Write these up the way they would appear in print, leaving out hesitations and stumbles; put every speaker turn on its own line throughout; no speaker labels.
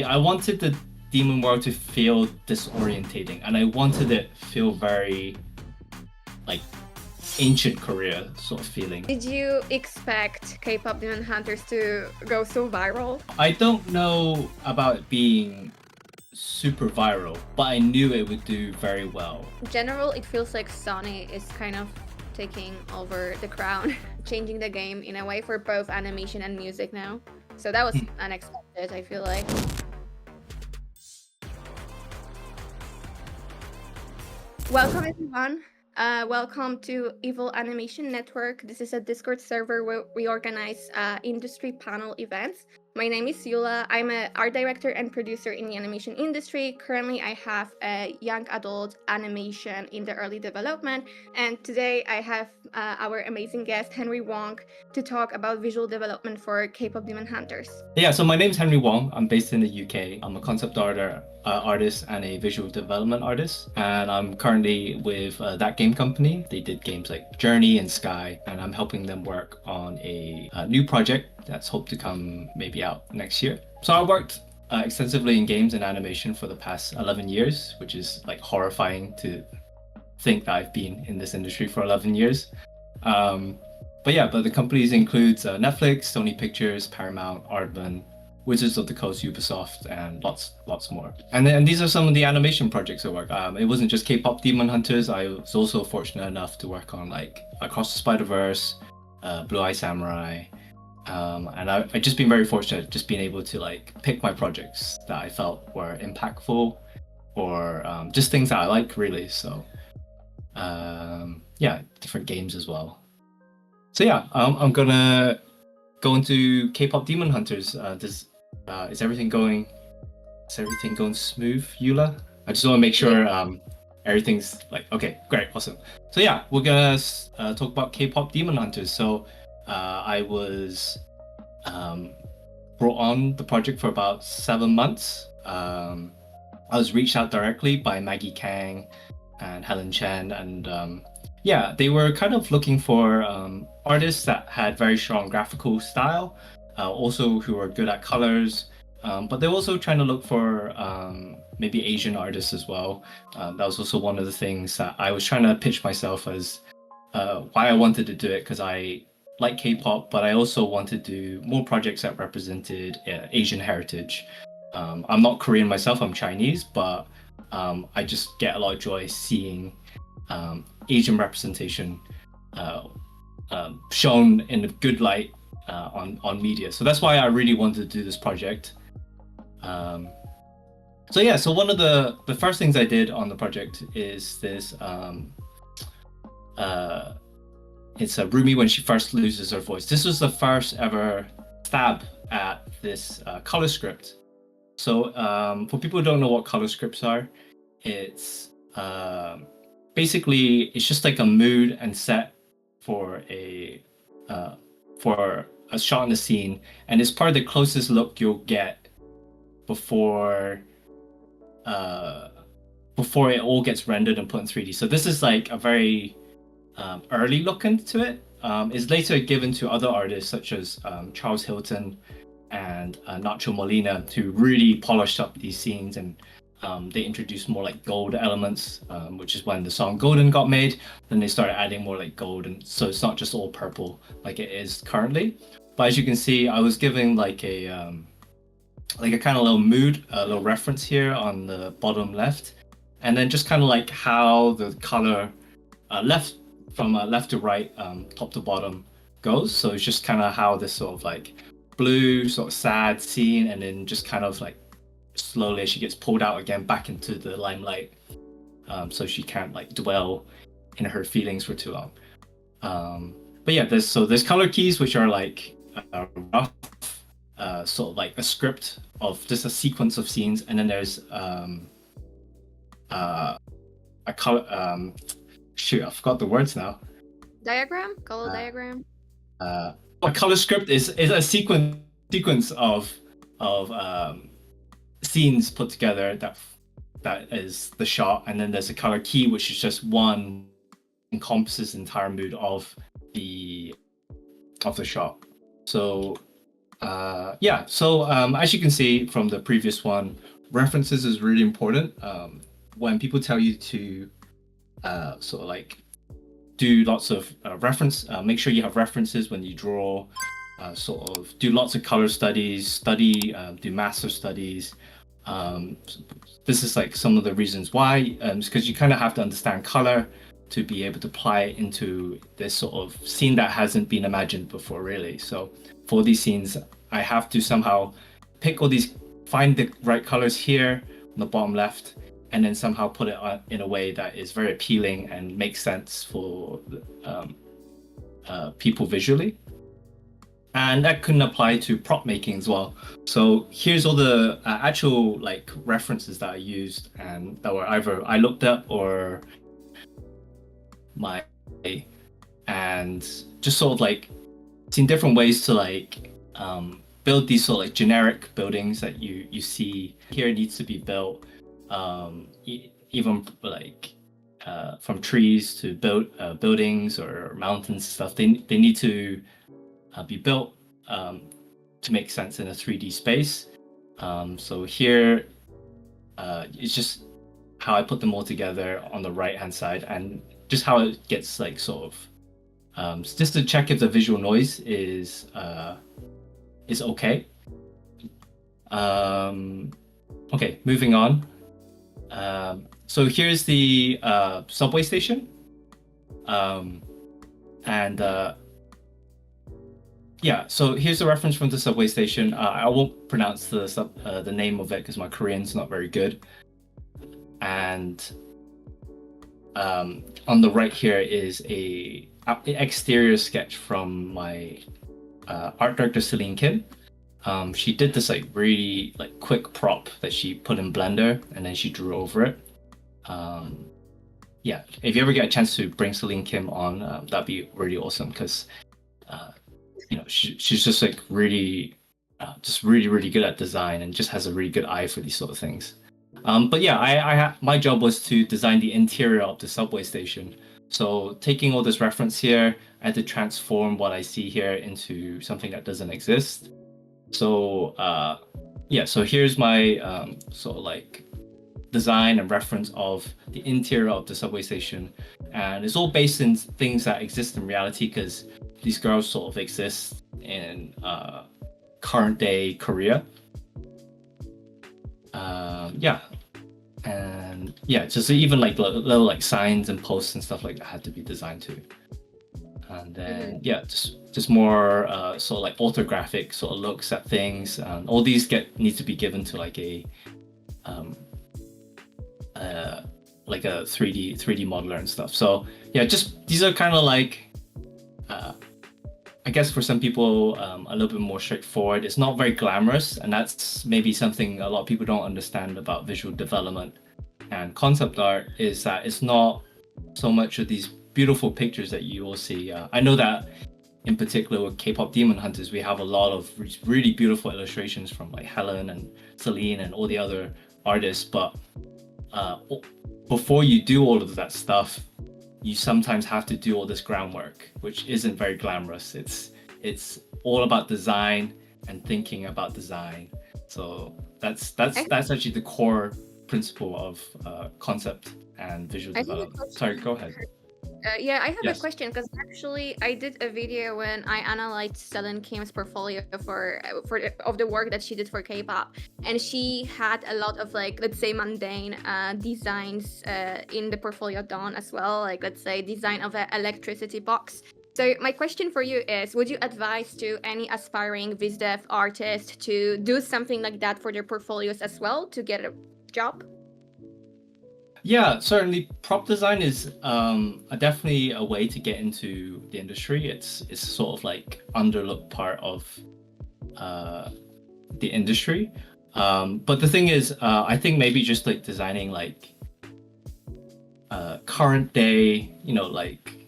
I wanted the demon world to feel disorientating, and I wanted it to feel very like ancient Korea sort of feeling.
Did you expect K-pop Demon Hunters to go so viral?
I don't know about it being super viral, but I knew it would do very well.
In general, it feels like Sony is kind of taking over the crown, changing the game in a way for both animation and music now. So that was unexpected, I feel like. Welcome everyone. Welcome to EVOL Animation Network. This is a Discord server where we organize industry panel events. My name is Yula. I'm an art director and producer in the animation industry. Currently, I have a young adult animation in the early development. And today I have our amazing guest, Henry Wong, to talk about visual development for K-pop Demon Hunters.
Yeah, so my name is Henry Wong. I'm based in the UK. I'm a concept artist and a visual development artist. And I'm currently with that game company. They did games like Journey and Sky, and I'm helping them work on a new project that's hoped to come maybe out next year. So I worked extensively in games and animation for the past 11 years, which is like horrifying to think that I've been in this industry for 11 years. But the companies includes Netflix, Sony Pictures, Paramount, Aardman, Wizards of the Coast, Ubisoft, and lots more. And these are some of the animation projects I work. It wasn't just K-pop Demon Hunters. I was also fortunate enough to work on like Across the Spider-Verse, Blue Eye Samurai, and I've just been very fortunate, just being able to like pick my projects that I felt were impactful, or just things that I like really. So different games as well. So I'm gonna go into K-pop Demon Hunters. Is everything going smooth, Yula? I just want to make sure everything's like okay, great, awesome. So we're gonna talk about K-pop Demon Hunters. So I was brought on the project for about 7 months. I was reached out directly by Maggie Kang and Helen Chen, and they were kind of looking for artists that had very strong graphical style, also who were good at colors, but they were also trying to look for maybe Asian artists as well. That was also one of the things that I was trying to pitch myself as why I wanted to do it, because I like K-pop, but I also wanted to do more projects that represented Asian heritage. I'm not Korean myself, I'm Chinese, but I just get a lot of joy seeing Asian representation shown in a good light on media. So that's why I really wanted to do this project. So one of the first things I did on the project is this. It's Rumi when she first loses her voice. This was the first ever stab at this color script. So for people who don't know what color scripts are, it's basically it's just like a mood and set for a shot in the scene, and it's probably the closest look you'll get before it all gets rendered and put in 3D. So this is like a very early look into it. It's later given to other artists such as Charles Hilton and Nacho Molina, who really polished up these scenes, and they introduced more like gold elements, which is when the song Golden got made. Then they started adding more like gold, and so it's not just all purple like it is currently. But as you can see, I was giving like a kind of little mood, a little reference here on the bottom left, and then just kind of like how the color left to right, top to bottom goes. So it's just kind of how this sort of like blue sort of sad scene, and then just kind of like slowly she gets pulled out again back into the limelight, so she can't like dwell in her feelings for too long. There's color keys, which are like a rough sort of like a script of just a sequence of scenes, and then there's a color I forgot the words now.
Diagram? Color diagram?
A color script is a sequence of scenes put together that is the shot, and then there's a color key, which is just one encompasses the entire mood of the shot. So Yeah, so as you can see from the previous one, references is really important. When people tell you to sort of like do lots of reference, make sure you have references when you draw, sort of do lots of color studies, do master studies. Um, this is like some of the reasons why, because you kind of have to understand color to be able to apply it into this sort of scene that hasn't been imagined before, really. So for these scenes, I have to somehow pick all these, find the right colors here on the bottom left, and then somehow put it in a way that is very appealing and makes sense for people visually. And that can apply to prop making as well. So here's all the actual like references that I used and that were either I looked up or and just sort of like seen different ways to like build these sort of like generic buildings that you see here needs to be built, even like from trees to buildings or mountains stuff. They need to be built to make sense in a 3D space. So here it's just how I put them all together on the right hand side, and just how it gets like sort of just to check if the visual noise is okay. Okay, moving on. So here's the subway station, and yeah, so here's the reference from the subway station. I won't pronounce the name of it because my Korean's not very good. And on the right here is a exterior sketch from my art director Celine Kim. She did this like really like quick prop that she put in Blender and then she drew over it. Yeah, if you ever get a chance to bring Celine Kim on, that'd be really awesome because you know she's just like really really good at design and just has a really good eye for these sort of things. But yeah, my job was to design the interior of the subway station. So taking all this reference here, I had to transform what I see here into something that doesn't exist. So yeah, so here's my sort of like design and reference of the interior of the subway station, and it's all based in things that exist in reality because these girls sort of exist in current day Korea. Yeah, and yeah, just even like little like signs and posts and stuff like that had to be designed too. And then yeah, just more sort of like orthographic sort of looks at things. All these need to be given to like a 3D modeler and stuff. So yeah, just these are kind of like I guess for some people a little bit more straightforward. It's not very glamorous, and that's maybe something a lot of people don't understand about visual development and concept art, is that it's not so much of these beautiful pictures that you will see. I know that in particular with K-pop Demon Hunters, we have a lot of really beautiful illustrations from like Helen and Celine and all the other artists, but before you do all of that stuff, you sometimes have to do all this groundwork, which isn't very glamorous. It's all about design and thinking about design. So that's actually the core principle of concept and visual development. Sorry, go ahead.
Yeah, I have
Yes.
a question because actually I did a video when I analyzed Celine Kim's portfolio of the work that she did for K-pop, and she had a lot of like, let's say, mundane designs in the portfolio done as well, like let's say design of an electricity box. So my question for you is, would you advise to any aspiring VisDev artist to do something like that for their portfolios as well to get a job?
Yeah, certainly. Prop design is definitely a way to get into the industry. It's sort of like underlooked part of the industry. But the thing is, I think maybe just like designing like current day, you know, like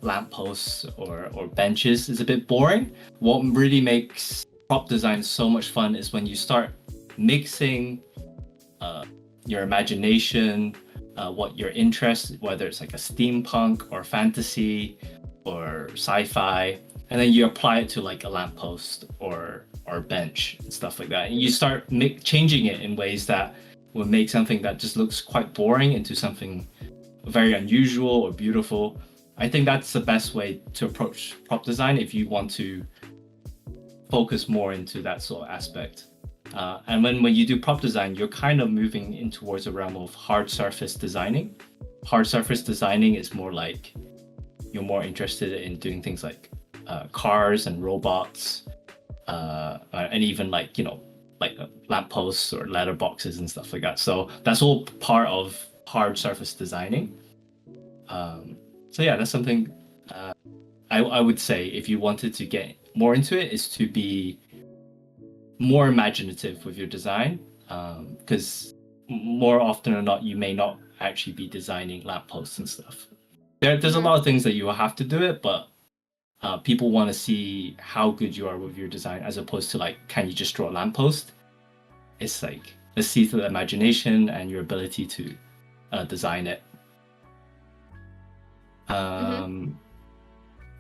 lampposts or benches is a bit boring. What really makes prop design so much fun is when you start mixing your imagination, what your interest, whether it's like a steampunk or fantasy or sci-fi, and then you apply it to like a lamppost or bench and stuff like that, and you start changing it in ways that will make something that just looks quite boring into something very unusual or beautiful. I think that's the best way to approach prop design if you want to focus more into that sort of aspect. And when you do prop design, you're kind of moving in towards a realm of hard surface designing. Hard surface designing is more like you're more interested in doing things like cars and robots, and even like lampposts or letterboxes and stuff like that. So that's all part of hard surface designing. So yeah, that's something I would say if you wanted to get more into it, is to be more imaginative with your design, because more often or not, you may not actually be designing lampposts and stuff. There's a lot of things that you will have to do it, but people want to see how good you are with your design, as opposed to like, can you just draw a lamppost? It's like, let's see the imagination and your ability to design it.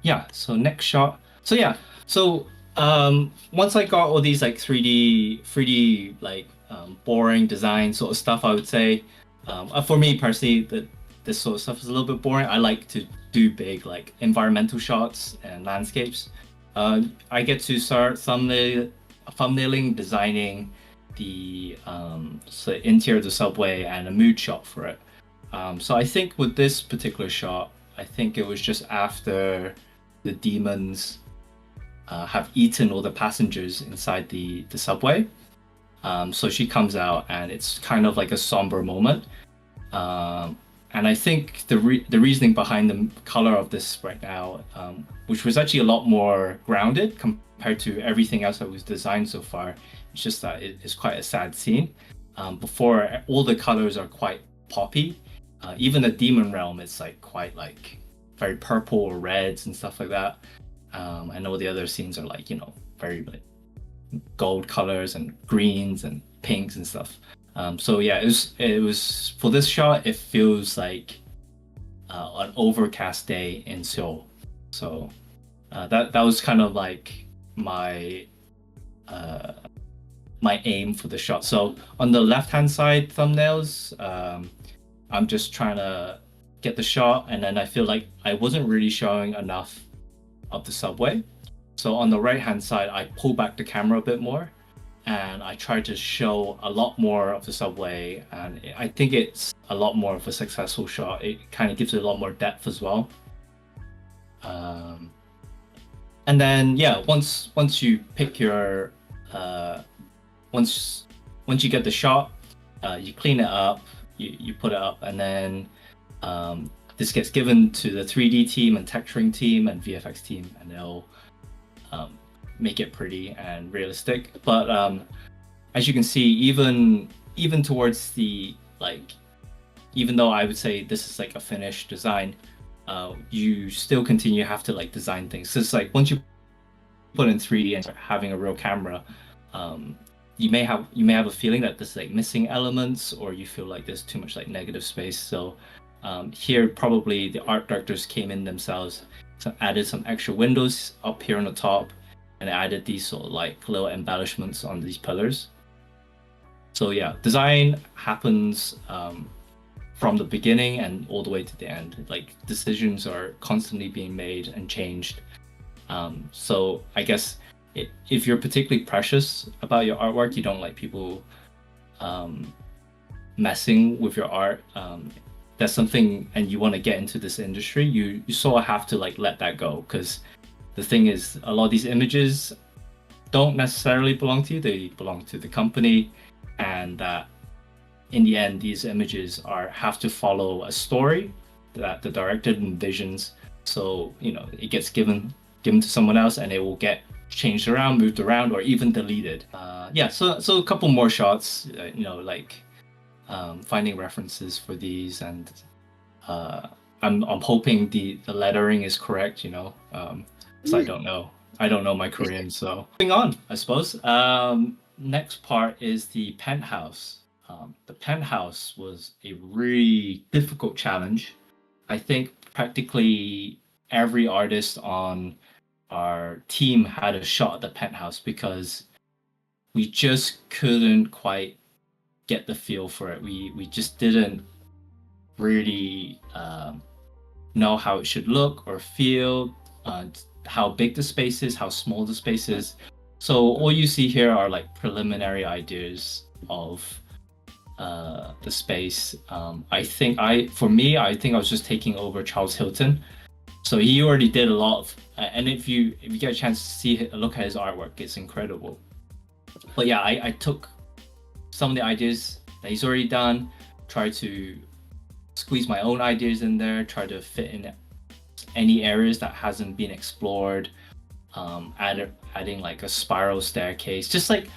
Yeah, so next shot. So yeah, so once I got all these like 3D like boring design sort of stuff, I would say for me personally, that this sort of stuff is a little bit boring. I like to do big like environmental shots and landscapes. I get to start thumbnailing, designing the interior of the subway and a mood shot for it. So I think with this particular shot, I think it was just after the demons have eaten all the passengers inside the subway. So she comes out and it's kind of like a somber moment. And I think the reasoning behind the color of this right now, which was actually a lot more grounded compared to everything else that was designed so far, it's just that it's quite a sad scene. Before, all the colors are quite poppy. Even the demon realm is like quite like very purple or reds and stuff like that. And all the other scenes are like, very like gold colors and greens and pinks and stuff. So yeah, it was for this shot, it feels like an overcast day in Seoul. So that was kind of like my aim for the shot. So on the left hand side thumbnails, I'm just trying to get the shot, and then I feel like I wasn't really showing enough of the subway. So on the right hand side, I pull back the camera a bit more, and I try to show a lot more of the subway, and I think it's a lot more of a successful shot. It kind of gives it a lot more depth as well. And then yeah, once you pick your once you get the shot, you clean it up, you put it up, and then this gets given to the 3D team and texturing team and VFX team, and they'll make it pretty and realistic. But as you can see, even towards the like, even though I would say this is like a finished design, you still have to like design things. So it's like once you put in 3D and start having a real camera, you may have a feeling that there's like missing elements, or you feel like there's too much like negative space. So here probably the art directors came in themselves, so added some extra windows up here on the top, and added these sort of like little embellishments on these pillars. So yeah, design happens from the beginning and all the way to the end. Like decisions are constantly being made and changed. So I guess if you're particularly precious about your artwork, you don't like people messing with your art, that's something, and you want to get into this industry, you sort of have to like let that go, because the thing is, a lot of these images don't necessarily belong to you, they belong to the company, and in the end these images have to follow a story that the director envisions. So it gets given to someone else, and it will get changed around, moved around, or even deleted. Yeah, so a couple more shots, like finding references for these, and I'm hoping the lettering is correct, because I don't know my Korean. So moving on, I suppose. Next part is the penthouse. The penthouse was a really difficult challenge. I think practically every artist on our team had a shot at the penthouse because we just couldn't quite get the feel for it. We just didn't really know how it should look or feel, how big the space is, how small the space is. So all you see here are like preliminary ideas of the space. I think I was just taking over Charles Hilton. So he already did a lot of, and if you get a chance to see look at his artwork, it's incredible. But yeah, I took some of the ideas that he's already done, tried to squeeze my own ideas in there, try to fit in any areas that hasn't been explored, adding like a spiral staircase, just like,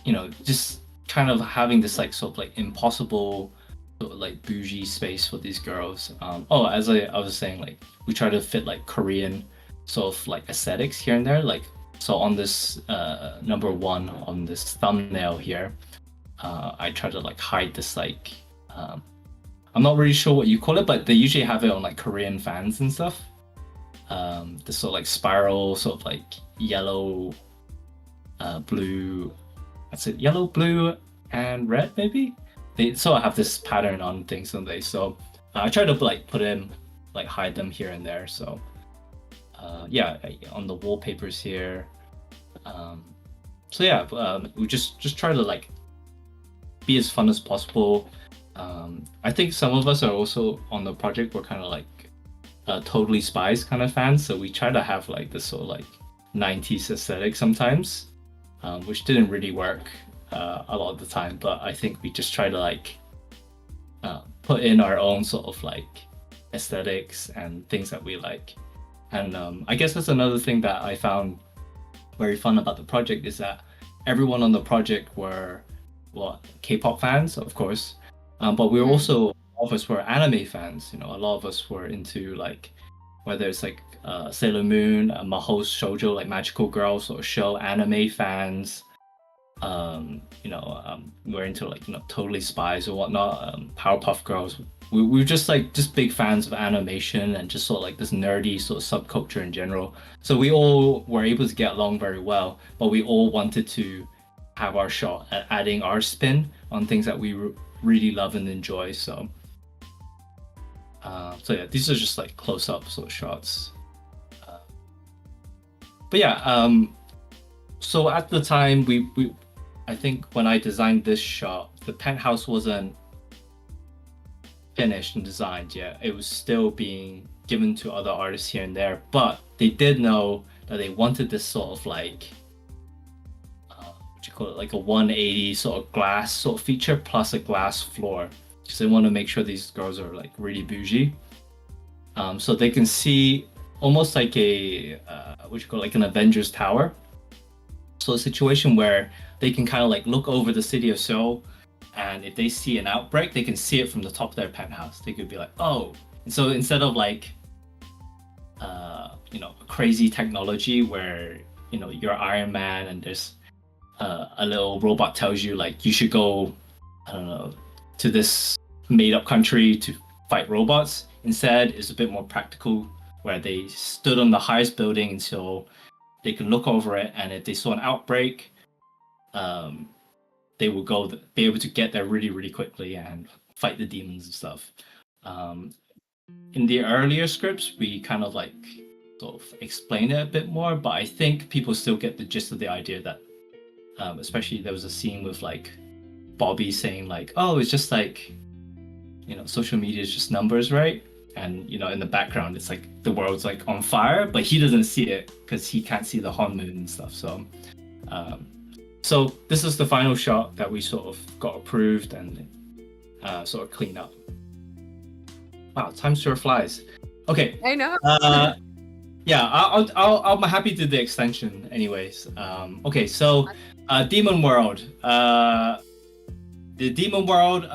you know, just kind of having this like sort of like impossible sort of like bougie space for these girls. As I was saying, like we try to fit like Korean sort of like aesthetics here and there. Like so on this number 1 on this thumbnail here, I try to like hide this like I'm not really sure what you call it, but they usually have it on like Korean fans and stuff. This sort of like spiral, sort of like yellow, blue. That's it, yellow, blue, and red maybe. They sort of have this pattern on things, don't they? So I try to like put in, like hide them here and there. So yeah, on the wallpapers here. So yeah, we just try to like be as fun as possible. I think some of us are also on the project. We're kind of like Totally Spies kind of fans, so we try to have like this sort of like 90s aesthetic sometimes, which didn't really work a lot of the time. But I think we just try to like put in our own sort of like aesthetics and things that we like. And I guess that's another thing that I found very fun about the project is that everyone on the project were K-pop fans, of course. But we were also, a lot of us were anime fans. You know, a lot of us were into like, whether it's like Sailor Moon, Maho's shoujo, like magical girl sort of show, anime fans. We're into like, you know, Totally Spies or whatnot, Powerpuff Girls. We were just like big fans of animation and just sort of like this nerdy sort of subculture in general. So we all were able to get along very well, but we all wanted to have our shot at adding our spin on things that we really love and enjoy. So yeah, these are just like close-up sort of shots. But yeah, so at the time I think when I designed this shot, the penthouse wasn't finished and designed yet. It was still being given to other artists here and there, but they did know that they wanted this sort of like call it, like a 180 sort of glass sort of feature plus a glass floor, because they want to make sure these girls are like really bougie, so they can see almost like a like an Avengers tower. So a situation where they can kind of like look over the city of Seoul, and if they see an outbreak, they can see it from the top of their penthouse. They could be like, oh. And so instead of like crazy technology where, you know, you're Iron Man and there's a little robot tells you like you should go, I don't know, to this made up country to fight robots. Instead, it's a bit more practical, where they stood on the highest building until they could look over it, and if they saw an outbreak, they would be able to get there really, really quickly and fight the demons and stuff. In the earlier scripts, we kind of like sort of explain it a bit more, but I think people still get the gist of the idea that especially there was a scene with like Bobby saying like, oh, it's just like, you know, social media is just numbers, right? And, you know, in the background it's like the world's like on fire, but he doesn't see it because he can't see the Hon moon and stuff. So so this is the final shot that we sort of got approved and sort of clean up. Wow, time sure flies. Okay,
I know.
yeah, I'm happy to do the extension anyways. Okay, so Demon World. The Demon World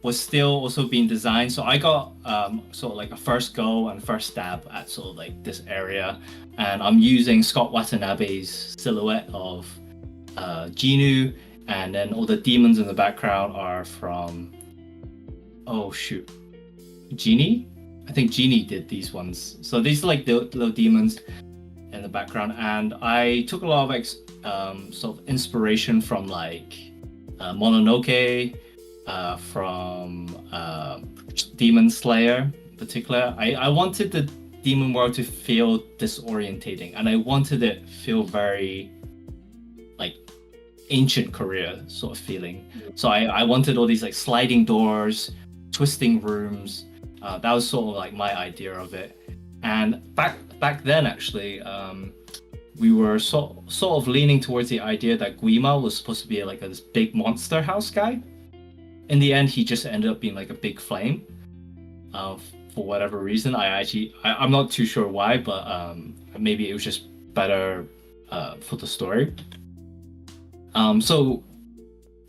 was still also being designed, so I got sort of like a first go and first stab at sort of like this area, and I'm using Scott Watanabe's silhouette of Ginu, and then all the demons in the background are from, oh shoot, Genie? I think Genie did these ones. So these are like the little demons in the background, and I took a lot of sort of inspiration from like Mononoke, from Demon Slayer in particular. I wanted the demon world to feel disorientating, and I wanted it feel very like ancient Korea sort of feeling. So I wanted all these like sliding doors, twisting rooms. That was sort of like my idea of it. And back then, actually, we were sort of leaning towards the idea that Guima was supposed to be like this big monster house guy. In the end, he just ended up being like a big flame. For whatever reason, I'm not too sure why, but maybe it was just better for the story. So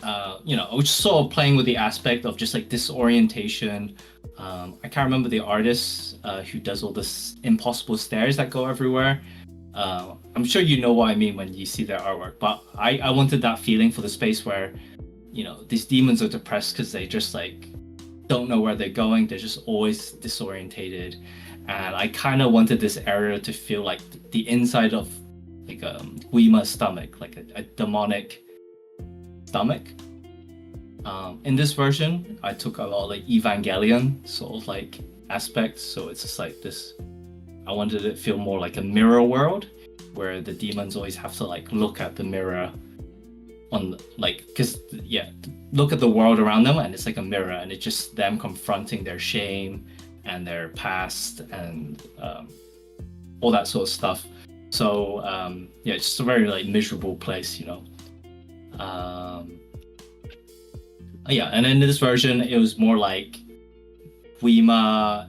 I was just sort of playing with the aspect of just like disorientation. I can't remember the artist who does all this impossible stairs that go everywhere. I'm sure you know what I mean when you see their artwork, but I wanted that feeling for the space where, these demons are depressed because they just like don't know where they're going. They're just always disorientated. And I kind of wanted this area to feel like the inside of like a Guima's stomach, like a demonic stomach. In this version, I took a lot of like Evangelion sort of like aspects. So it's just like this, I wanted it to feel more like a mirror world where the demons always have to like look at the mirror on like, look at the world around them, and it's like a mirror, and it's just them confronting their shame and their past and all that sort of stuff. So it's just a very like miserable place, and then in this version it was more like Guima,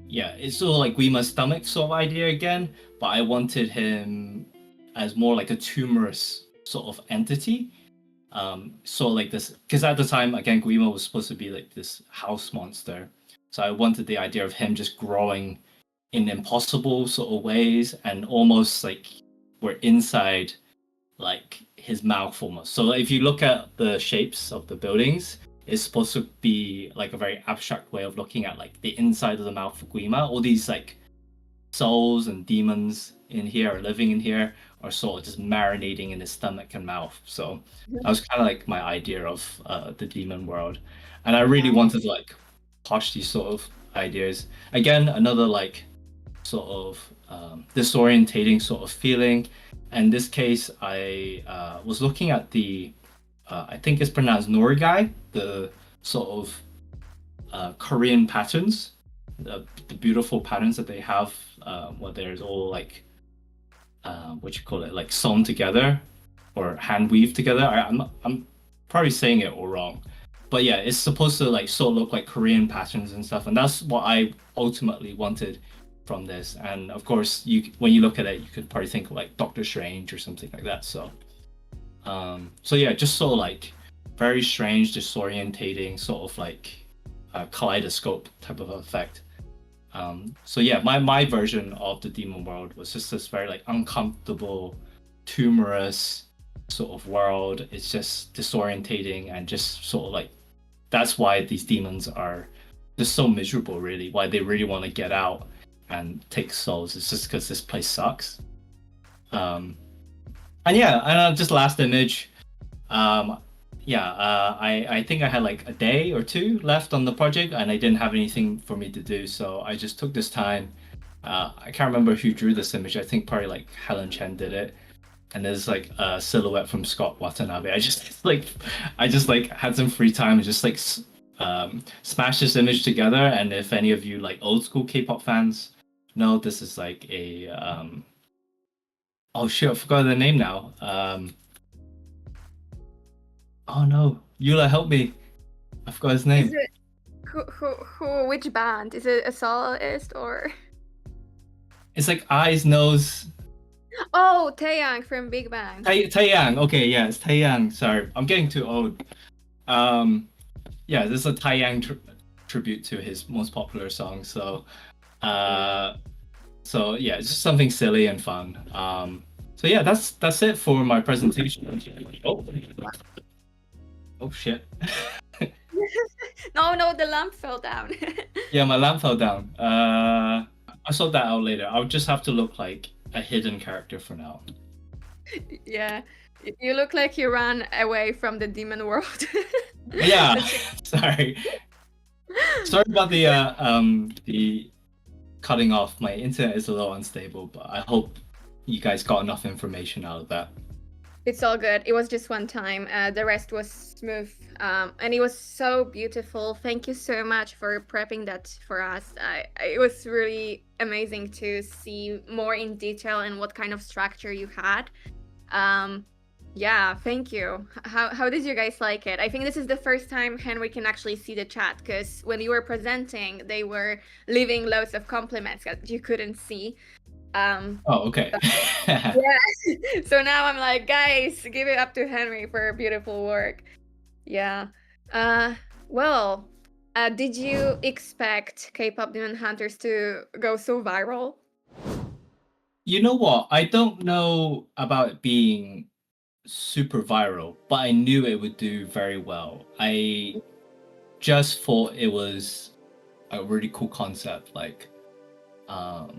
it's sort of like Guima's stomach sort of idea again, but I wanted him as more like a tumorous sort of entity. So like this, because at the time again Guima was supposed to be like this house monster, so I wanted the idea of him just growing in impossible sort of ways, and almost like we're inside like his mouth almost. So if you look at the shapes of the buildings, it's supposed to be like a very abstract way of looking at like the inside of the mouth of Guima. All these like souls and demons in here are living in here, are sort of just marinating in his stomach and mouth. So that was kind of like my idea of the demon world, and I really wanted to like push these sort of ideas. Again, another like sort of disorientating sort of feeling. In this case, I was looking at the I think it's pronounced Norigai, the sort of Korean patterns, the beautiful patterns that they have, where there's all like what you call it, like sewn together or hand weaved together. I'm probably saying it all wrong, but yeah, it's supposed to like sort of look like Korean patterns and stuff, and that's what I ultimately wanted from this. And of course, when you look at it, you could probably think of like Doctor Strange or something like that. So just sort of like very strange, disorientating, sort of like a kaleidoscope type of effect. My version of the demon world was just this very like uncomfortable, tumorous sort of world. It's just disorientating, and just sort of like that's why these demons are just so miserable, really, why they really want to get out and take souls. It's just because this place sucks. And just last image, I think I had like a day or two left on the project, and I didn't have anything for me to do, so I just took this time. I can't remember who drew this image. I think probably like Helen Chen did it, and there's like a silhouette from Scott Watanabe. I just had some free time and just like smash this image together. And if any of you like old school K-pop fans know, this is like a oh shit, I forgot the name now. Oh no, Yula, help me! I forgot his name.
Is it which band? Is it a soloist or?
It's like eyes, nose.
Oh, Taeyang from Big Bang.
Taeyang. Okay, yeah, it's Taeyang. Sorry, I'm getting too old. This is a Taeyang tribute to his most popular song. So, it's just something silly and fun. That's it for my presentation. Oh shit.
No, the lamp fell down.
Yeah, my lamp fell down. I'll sort that out later. I'll just have to look like a hidden character for now.
Yeah, you look like you ran away from the demon world.
Yeah, sorry. Sorry about the cutting off. My internet is a little unstable, but I hope you guys got enough information out of that.
It's all good. It was just one time. The rest was smooth, and it was so beautiful. Thank you so much for prepping that for us. It was really amazing to see more in detail and what kind of structure you had. Yeah, thank you. How did you guys like it? I think this is the first time Henry can actually see the chat, because when you were presenting, they were leaving loads of compliments that you couldn't see.
Oh, okay.
Yeah. So now I'm like, guys, give it up to Henry for beautiful work. Yeah. Well, did you expect K-pop Demon Hunters to go so viral?
You know what? I don't know about it being super viral, but I knew it would do very well. I just thought it was a really cool concept. Like, I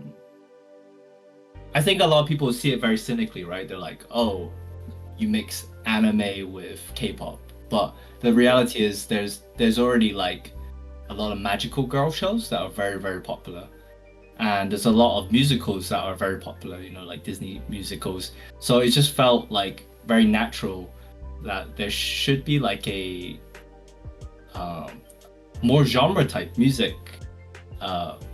think a lot of people see it very cynically, right? They're like, oh, you mix anime with K-pop. But the reality is there's already like a lot of magical girl shows that are very, very popular. And there's a lot of musicals that are very popular, you know, like Disney musicals. So it just felt like very natural that there should be like a more genre type music,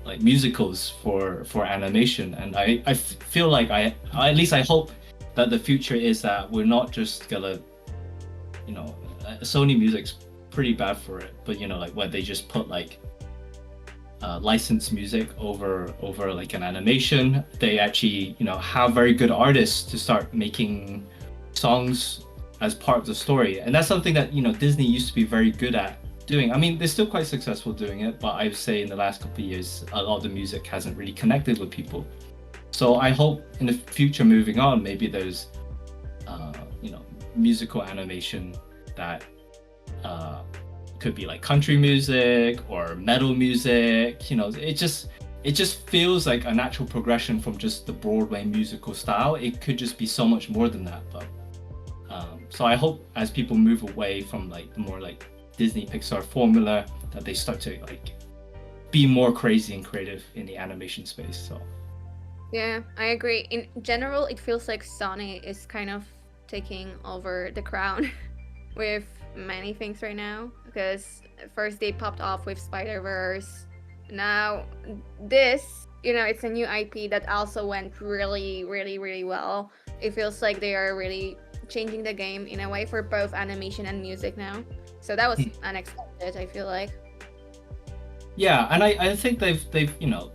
like musicals for animation. And I feel like at least I hope that the future is that we're not just gonna, you know, Sony music's pretty bad for it, but you know, like when they just put like licensed music over like an animation, they actually, you know, have very good artists to start making songs as part of the story. And that's something that, you know, Disney used to be very good at doing. I mean, they're still quite successful doing it, but I would say in the last couple of years, a lot of the music hasn't really connected with people. So I hope in the future, moving on, maybe there's, you know, musical animation that could be like country music or metal music. You know, it just feels like a natural progression from just the Broadway musical style. It could just be so much more than that. But so I hope as people move away from like the more like Disney Pixar formula, that they start to like be more crazy and creative in the animation space. So
yeah, I agree. In general, it feels like Sony is kind of taking over the crown with many things right now, because first they popped off with Spider-Verse. Now this, you know, it's a new IP that also went really, really, really well. It feels like they are really changing the game in a way for both animation and music now. So that was unexpected, I feel like.
yeah, and I think they've you know,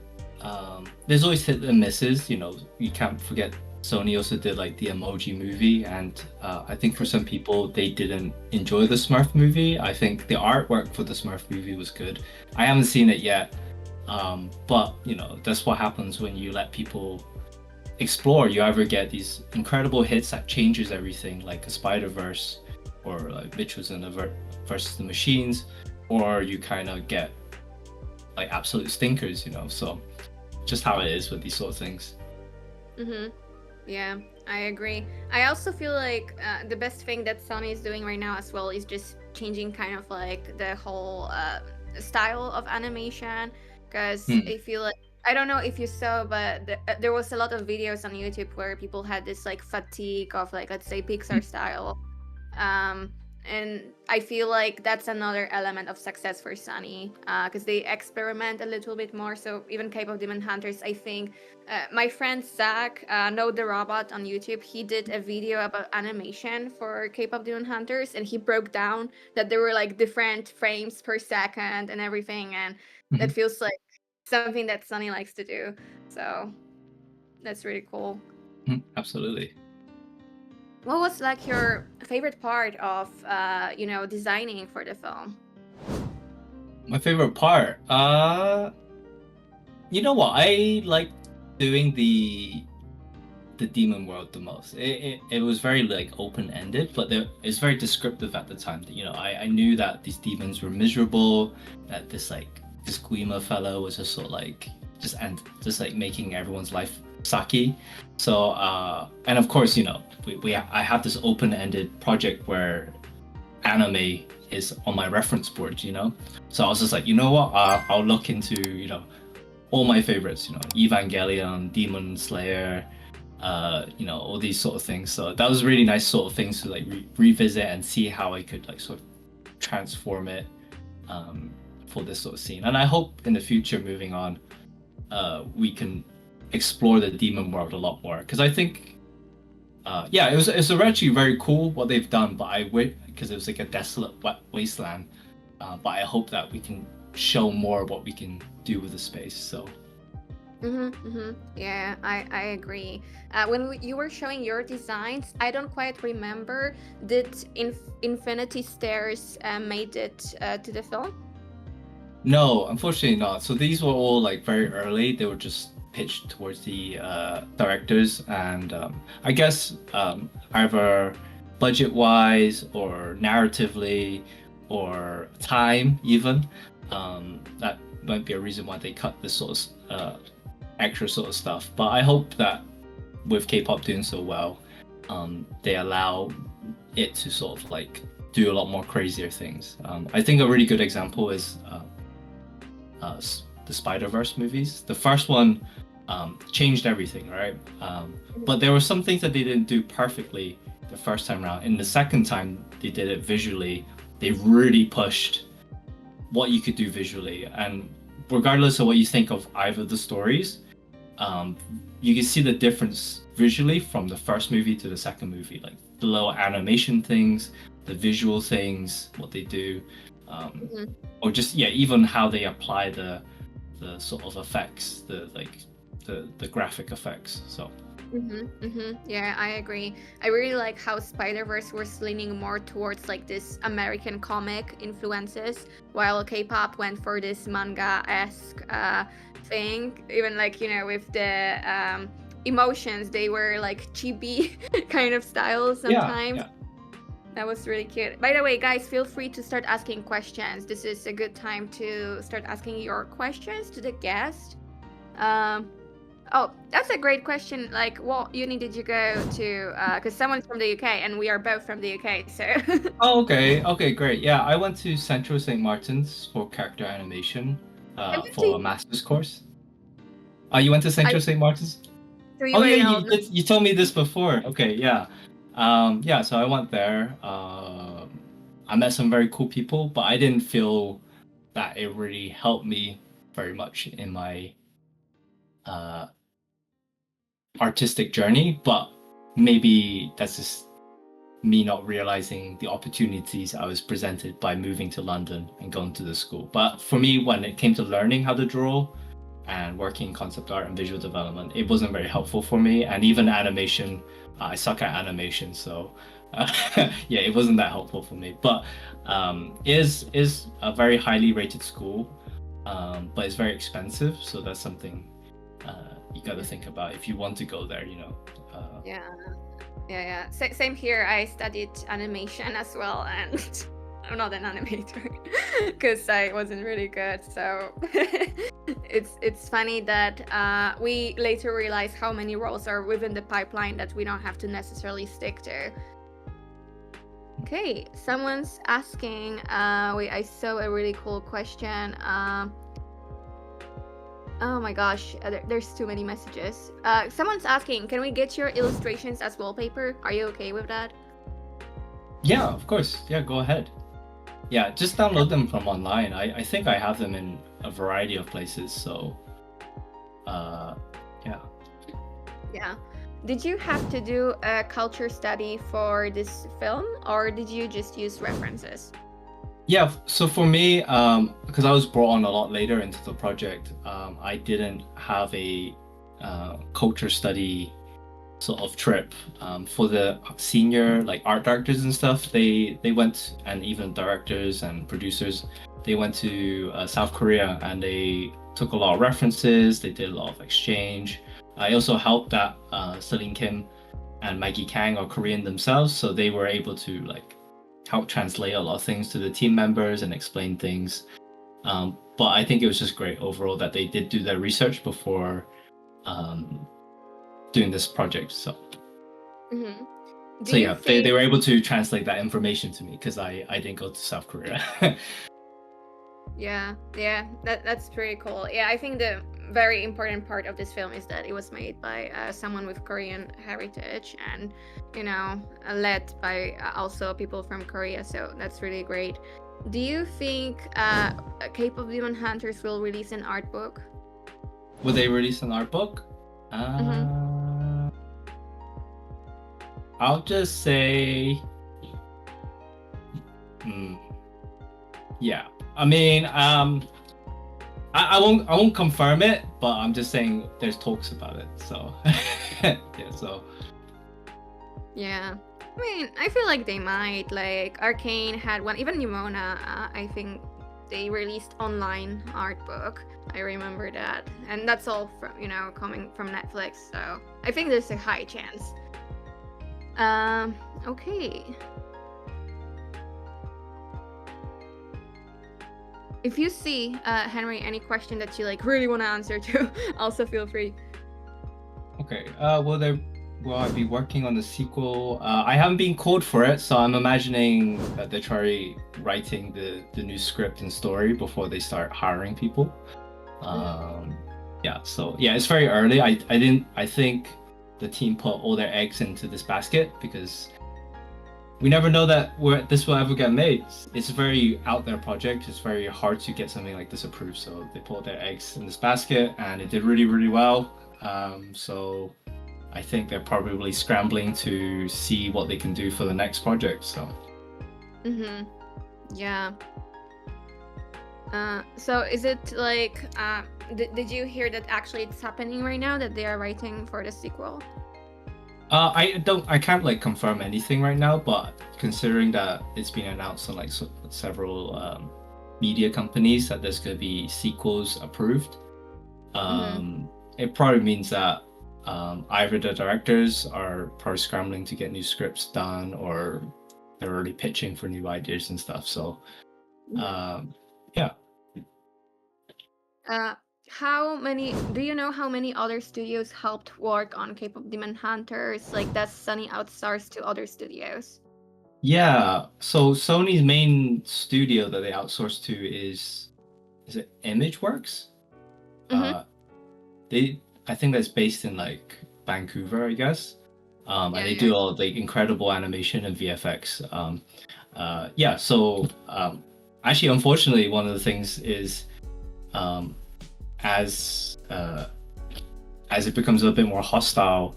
there's always hit and misses. You know, you can't forget Sony also did like the Emoji movie, and I think for some people they didn't enjoy the Smurf movie. I think the artwork for the Smurf movie was good. I haven't seen it yet, but you know, that's what happens when you let people explore. You either get these incredible hits that changes everything, like a Spider-Verse or like Mitchell's in the versus the Machines, or you kind of get like absolute stinkers, you know. So just how it is with these sort of things.
Yeah, I agree. I also feel like the best thing that Sony is doing right now as well is just changing kind of like the whole style of animation, because I feel like, I don't know if you saw, but there was a lot of videos on YouTube where people had this like fatigue of like, let's say, Pixar style. And I feel like that's another element of success for Sony, because they experiment a little bit more. So even K-pop Demon Hunters, I think my friend Zach, Know the Robot on YouTube, he did a video about animation for K-pop Demon Hunters, and he broke down that there were like different frames per second and everything, and that feels like something that Sony likes to do. So that's really cool.
Absolutely.
What was like your favorite part of you know, designing for the film?
My favorite part, you know what? I like doing the the demon world the most. It was very like open-ended, but it's very descriptive at the time. You know, I knew that these demons were miserable, that this Guima fellow was just sort of like just like making everyone's life sucky. So and of course, you know, I have this open-ended project where anime is on my reference board, you know. So I was just like, you know what, I'll look into, you know, all my favorites, you know, Evangelion, Demon Slayer, you know, all these sort of things. So that was really nice sort of things to like revisit and see how I could like sort of transform it for this sort of scene. And I hope in the future, moving on, we can explore the demon world a lot more, because I think yeah, it's actually very cool what they've done, but I wish, because it was like a desolate wasteland, but I hope that we can show more what we can do with the space. So
yeah, I agree. When you were showing your designs, I don't quite remember, did Infinity Stairs made it to the film?
no, unfortunately not. So these were all like very early. They were just pitched towards the directors, and I guess either budget-wise or narratively or time even, that might be a reason why they cut this sort of extra sort of stuff. But I hope that with K-pop doing so well, they allow it to sort of like do a lot more crazier things. I think a really good example is the Spider-Verse movies. The first one changed everything, right? But there were some things that they didn't do perfectly the first time around. In the second time they did it visually, they really pushed what you could do visually. And regardless of what you think of either of the stories, you can see the difference visually from the first movie to the second movie, like the little animation things, the visual things, what they do, or just even how they apply the sort of effects, the graphic effects. So
yeah, I agree. I really like how Spider-Verse was leaning more towards like this American comic influences, while K-pop went for this manga-esque thing. Even like, you know, with the emotions, they were like chibi kind of style sometimes.
yeah.
That was really cute. By the way, guys, feel free to start asking questions. This is a good time to start asking your questions to the guest. Oh, that's a great question. Like, what uni did you go to? Because someone's from the UK and we are both from the UK, so.
Oh, okay, great. Yeah, I went to Central St. Martin's for character animation for a master's course. You went to Central St. Martin's? Oh yeah, you told me this before. Okay, yeah. Yeah, so I went there. I met some very cool people, but I didn't feel that it really helped me very much in my artistic journey. But maybe that's just me not realizing the opportunities I was presented by moving to London and going to the school. But for me, when it came to learning how to draw and working in concept art and visual development, it wasn't very helpful for me. And even animation, I suck at animation, so yeah, it wasn't that helpful for me. But is a very highly rated school, but it's very expensive, so that's something you got to think about if you want to go there, you know.
Yeah. Same here. I studied animation as well, and I'm not an animator because I wasn't really good. So it's funny that we later realize how many roles are within the pipeline that we don't have to necessarily stick to. Okay, someone's asking. Wait, I saw a really cool question. Oh my gosh, there's too many messages. Someone's asking, can we get your illustrations as wallpaper? Are you okay with that?
Yeah, of course. Yeah, go ahead. Yeah, just download them from online. I think I have them in a variety of places, so yeah.
Yeah. Did you have to do a culture study for this film, or did you just use references?
Yeah, so for me, because I was brought on a lot later into the project, I didn't have a culture study sort of trip. For the senior like art directors and stuff, they went, and even directors and producers, they went to South Korea and they took a lot of references. They did a lot of exchange. I also helped that Celine Kim and Maggie Kang are Korean themselves, so they were able to like help translate a lot of things to the team members and explain things. But I think it was just great overall that they did do their research before doing this project. So,
Mm-hmm.
They were able to translate that information to me because I didn't go to South Korea.
Yeah, that's pretty cool. Yeah, I think the very important part of this film is that it was made by someone with Korean heritage and, you know, led by also people from Korea. So that's really great. Do you think K-pop Demon Hunters will release an art book?
Will they release an art book? I'll just say, yeah. I mean, I won't confirm it, but I'm just saying there's talks about it. So, yeah. So.
Yeah. I mean, I feel like they might. Like Arcane had one. Even Nimona, I think they released online art book. I remember that, and that's all from coming from Netflix. So I think there's a high chance. Okay. If you see, Henry, any question that you like really want to answer to, also feel free.
Okay. Will I be working on the sequel? I haven't been called for it, so I'm imagining that they're trying writing the new script and story before they start hiring people. Yeah. So yeah, it's very early. I think the team put all their eggs into this basket because we never know that this will ever get made. It's a very out there project. It's very hard to get something like this approved. So they put their eggs in this basket, and it did really, really well. So I think they're probably scrambling to see what they can do for the next project. So.
Yeah. So is it like did you hear that actually it's happening right now, that they are writing for the sequel?
I can't like confirm anything right now, but considering that it's been announced on like several media companies that there's going to be sequels approved, it probably means that either the directors are probably scrambling to get new scripts done, or they're already pitching for new ideas and stuff. So, yeah.
Do you know how many other studios helped work on K-pop Demon Hunters? Like, does Sony outsource to other studios?
Yeah. So Sony's main studio that they outsource to is it ImageWorks? I think that's based in like Vancouver, I guess. And they do all the incredible animation and VFX. So actually, unfortunately, one of the things is as it becomes a bit more hostile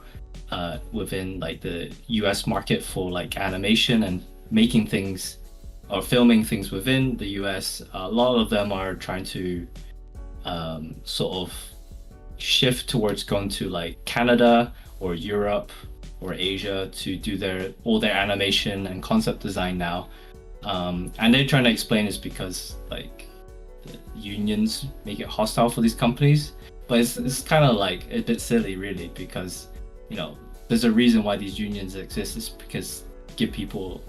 within like the US market for like animation and making things or filming things within the US, a lot of them are trying to sort of shift towards going to like Canada or Europe or Asia to do all their animation and concept design now. And they're trying to explain it's because like the unions make it hostile for these companies, but it's kind of like a bit silly really, because there's a reason why these unions exist. Is because give people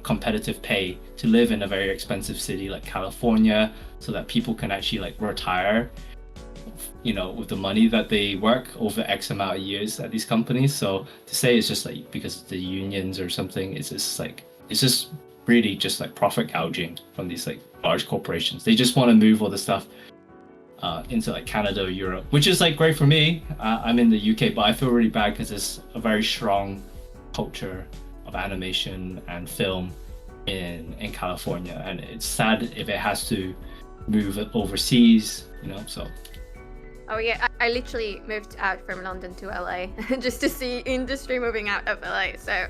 competitive pay to live in a very expensive city like California, so that people can actually like retire with the money that they work over X amount of years at these companies. So to say it's just like because of the unions or something, it's just really just like profit gouging from these like large corporations. They just want to move all the stuff into like Canada or Europe, which is like great for me. I'm in the UK, but I feel really bad because there's a very strong culture of animation and film in California, and it's sad if it has to move overseas, so.
Oh yeah, I literally moved out from London to LA just to see industry moving out of LA, so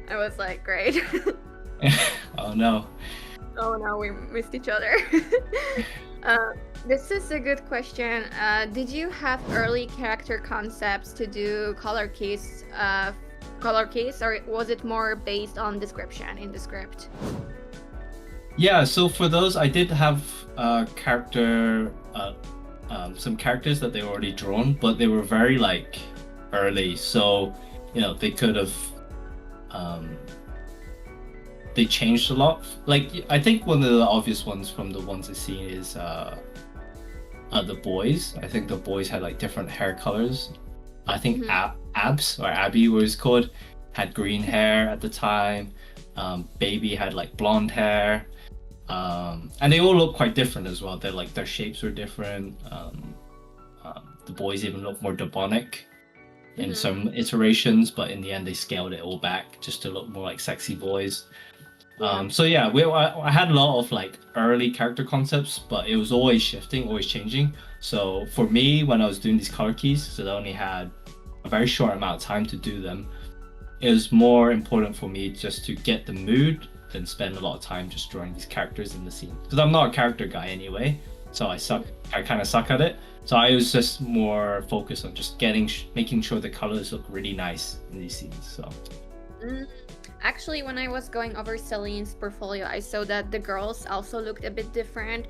I was like, great.
Oh no.
Oh no, we missed each other. This is a good question. Did you have early character concepts to do color keys, or was it more based on description in the script?
Yeah, so for those, I did have character some characters that they already drawn, but they were very like early, so they could have they changed a lot. Like I think one of the obvious ones from the ones I've seen is the boys. I think the boys had like different hair colors. I think Abs or Abby was called had green hair at the time. Baby had like blonde hair. And they all look quite different as well. They're like their shapes were different. The boys even look more demonic in some iterations, but in the end they scaled it all back just to look more like sexy boys. So yeah, I had a lot of like early character concepts, but it was always shifting, always changing. So for me, when I was doing these color keys, so I only had a very short amount of time to do them, it was more important for me just to get the mood than spend a lot of time just drawing these characters in the scene. Because I'm not a character guy anyway, so I kind of suck at it. So I was just more focused on just making sure the colors look really nice in these scenes. So.
Actually, when I was going over Celine's portfolio, I saw that the girls also looked a bit different.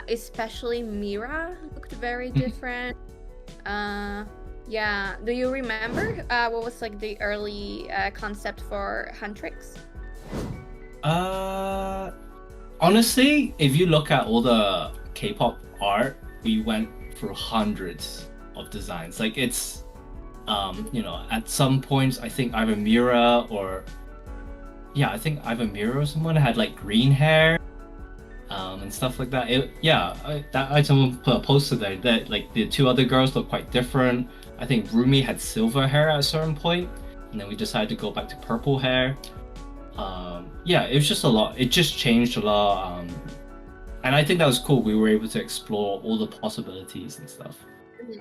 Especially Mira looked very different. Yeah, do you remember what was like the early concept for Huntrix?
Honestly, if you look at all the K-pop art, we went through hundreds of designs. Like it's, at some points, I think either Mira or someone had like green hair, and stuff like that. Someone put a poster there that like the two other girls look quite different. I think Rumi had silver hair at a certain point, and then we decided to go back to purple hair. It was just a lot. It just changed a lot, and I think that was cool. We were able to explore all the possibilities and stuff.
I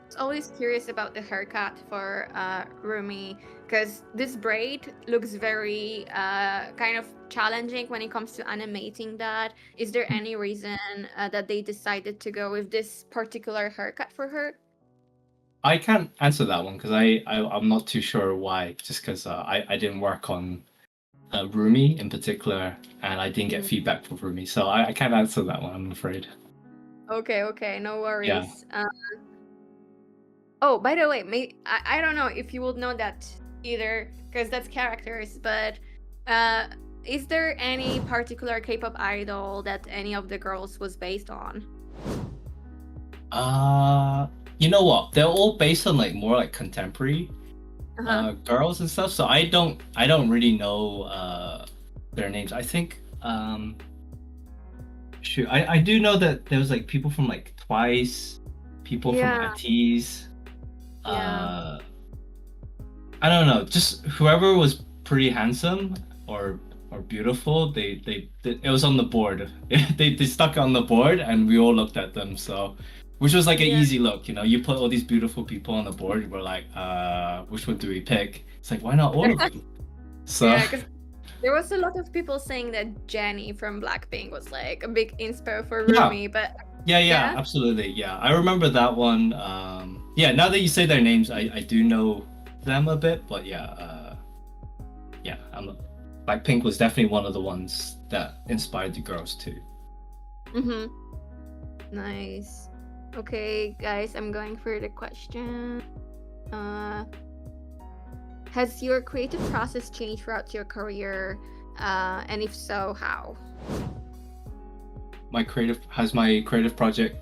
was always curious about the haircut for Rumi, because this braid looks very kind of challenging when it comes to animating that. Is there any reason that they decided to go with this particular haircut for her?
I can't answer that one because I'm not too sure why. Just because I didn't work on Rumi in particular, and I didn't get feedback from Rumi, so I can't answer that one, I'm afraid.
Okay, no worries.
Yeah.
Oh, by the way, I don't know if you would know that either, because that's characters, but is there any particular K-pop idol that any of the girls was based on?
You know what? They're all based on like more like contemporary girls and stuff. So I don't really know their names. I think I do know that there was like people from like Twice, people from ATEEZ. I don't know, just whoever was pretty handsome or beautiful, it was on the board. they stuck on the board and we all looked at them, so which was like an easy look, you put all these beautiful people on the board, we're like, which one do we pick? It's like, why not all of them? So
because there was a lot of people saying that Jennie from Blackpink was like a big inspo for Rumi, but
yeah, absolutely. Yeah, I remember that one. Now that you say their names, I do know them a bit, but Blackpink was definitely one of the ones that inspired the girls too.
Nice. Okay, guys, I'm going for the question. Has your creative process changed throughout your career? And if so, how?
My creative project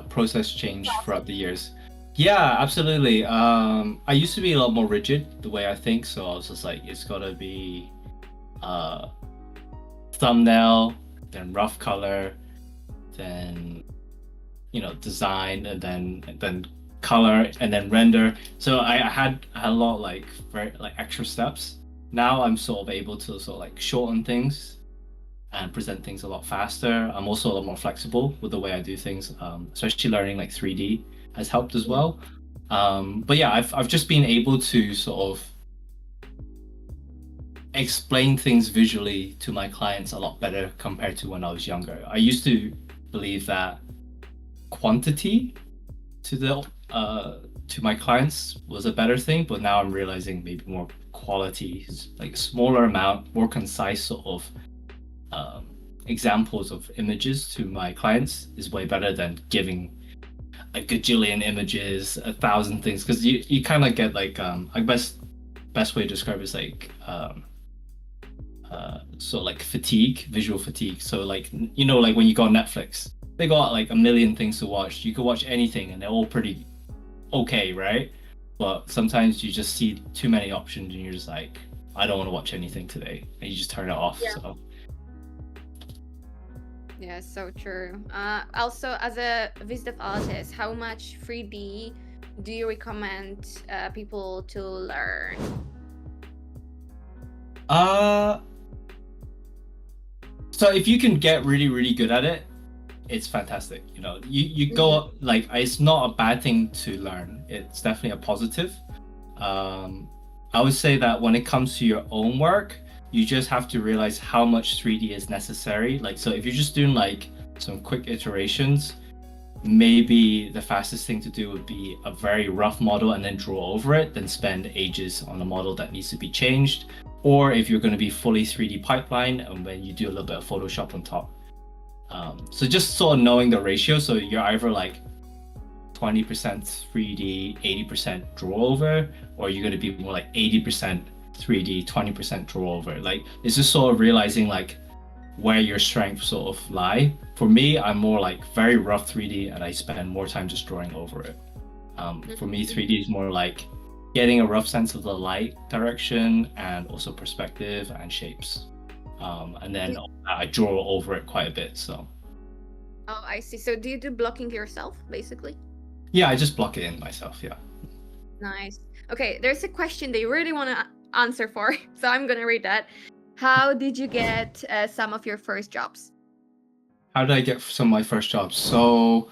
process changed throughout the years? Yeah, absolutely. I used to be a lot more rigid the way I think, so I was just like, it's gotta be thumbnail, then rough color, then design, and then color, and then render. So I had a lot like very like extra steps. Now I'm sort of able to sort of like shorten things and present things a lot faster. I'm also a lot more flexible with the way I do things, especially learning like 3D has helped as well. But yeah, I've just been able to sort of explain things visually to my clients a lot better compared to when I was younger. I used to believe that quantity to my clients was a better thing, but now I'm realizing maybe more quality, like a smaller amount, more concise sort of examples of images to my clients is way better than giving a gajillion images, 1,000 things, because you kind of get like best way to describe it is like so like fatigue, visual fatigue. So like like when you go on Netflix, they got like a million things to watch. You could watch anything and they're all pretty okay, right? But sometimes you just see too many options and you're just like, I don't want to watch anything today, and you just turn it off.
Yeah.
So
Yeah, so true. Also, as a VisDev artist, how much 3D do you recommend people to learn?
So if you can get really, really good at it, it's fantastic. You go like, it's not a bad thing to learn. It's definitely a positive. I would say that when it comes to your own work, you just have to realize how much 3D is necessary. Like, so if you're just doing like some quick iterations, maybe the fastest thing to do would be a very rough model and then draw over it, then spend ages on a model that needs to be changed. Or if you're going to be fully 3D pipeline, and when you do a little bit of Photoshop on top. So just sort of knowing the ratio. So you're either like 20% 3D, 80% draw over, or you're going to be more like 80% 3D, 20% draw over. Like, it's just sort of realizing like where your strengths sort of lie. For me, I'm more like very rough 3D and I spend more time just drawing over it. For me, 3D is more like getting a rough sense of the light direction and also perspective and shapes. And then I draw over it quite a bit. So.
Oh, I see. So do you do blocking yourself, basically?
Yeah, I just block it in myself. Yeah.
Nice. Okay, there's a question they really want to answer for, so I'm gonna read that. How did you get some of your first jobs?
How did I get some of my first jobs? So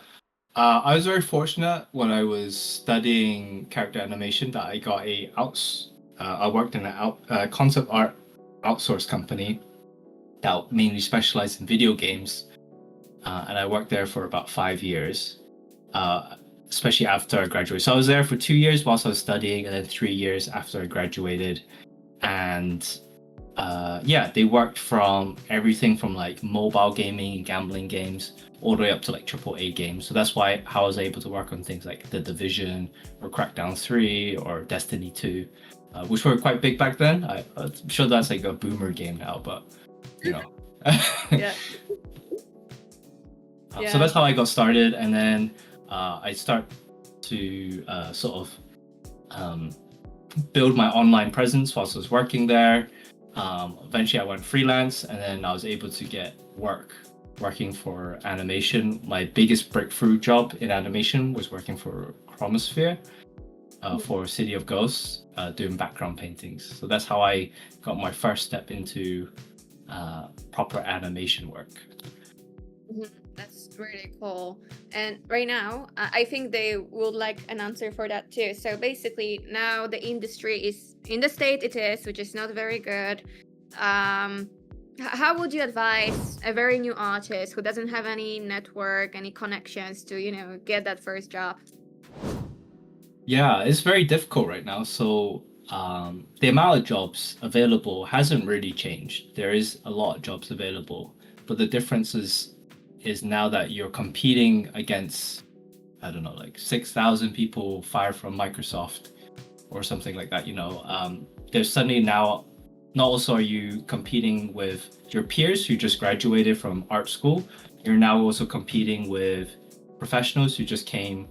I was very fortunate when I was studying character animation that I got I worked in a concept art outsource company that mainly specialized in video games. And I worked there for about 5 years, especially after I graduated. So I was there for 2 years whilst I was studying, and then 3 years after I graduated. And they worked from everything from like mobile gaming and gambling games all the way up to like AAA games. So that's why how I was able to work on things like The Division or Crackdown 3 or Destiny 2, which were quite big back then. I'm sure that's like a boomer game now, but
Yeah.
So that's how I got started, and then I start to sort of build my online presence whilst I was working there. Eventually I went freelance, and then I was able to get working for animation. My biggest breakthrough job in animation was working for Chromosphere for City of Ghosts, doing background paintings. So that's how I got my first step into proper animation work.
That's really cool. And right now, I think they would like an answer for that too. So basically, now the industry is in the state it is, which is not very good. How would you advise a very new artist who doesn't have any network, any connections to, get that first job?
Yeah, it's very difficult right now. So the amount of jobs available hasn't really changed. There is a lot of jobs available, but the difference is now that you're competing against, I don't know, like 6,000 people fired from Microsoft or something like that. There's suddenly now, not also are you competing with your peers who just graduated from art school, you're now also competing with professionals who just came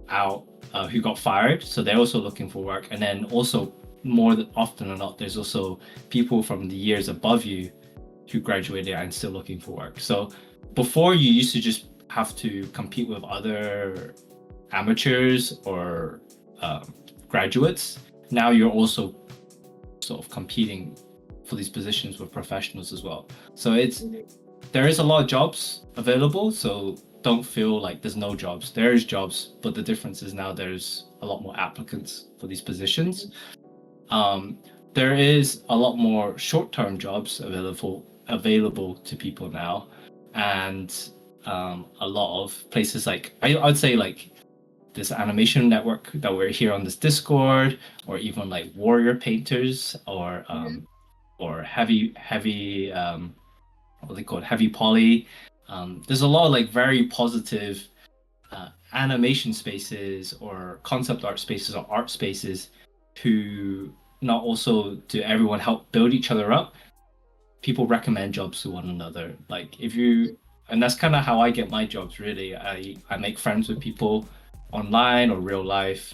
out, who got fired. So they're also looking for work. And then also, more often than not, there's also people from the years above you who graduated and still looking for work. So before, you used to just have to compete with other amateurs or graduates. Now you're also sort of competing for these positions with professionals as well. So there is a lot of jobs available. So don't feel like there's no jobs. There is jobs, but the difference is now there's a lot more applicants for these positions. There is a lot more short-term jobs available to people now. And a lot of places like I'd say like this animation network that we're here on this Discord, or even like warrior painters, or heavy what they call it, heavy poly. There's a lot of like very positive animation spaces or concept art spaces or art spaces who not also do everyone help build each other up. People recommend jobs to one another. Like if you, and that's kind of how I get my jobs really. I make friends with people online or real life,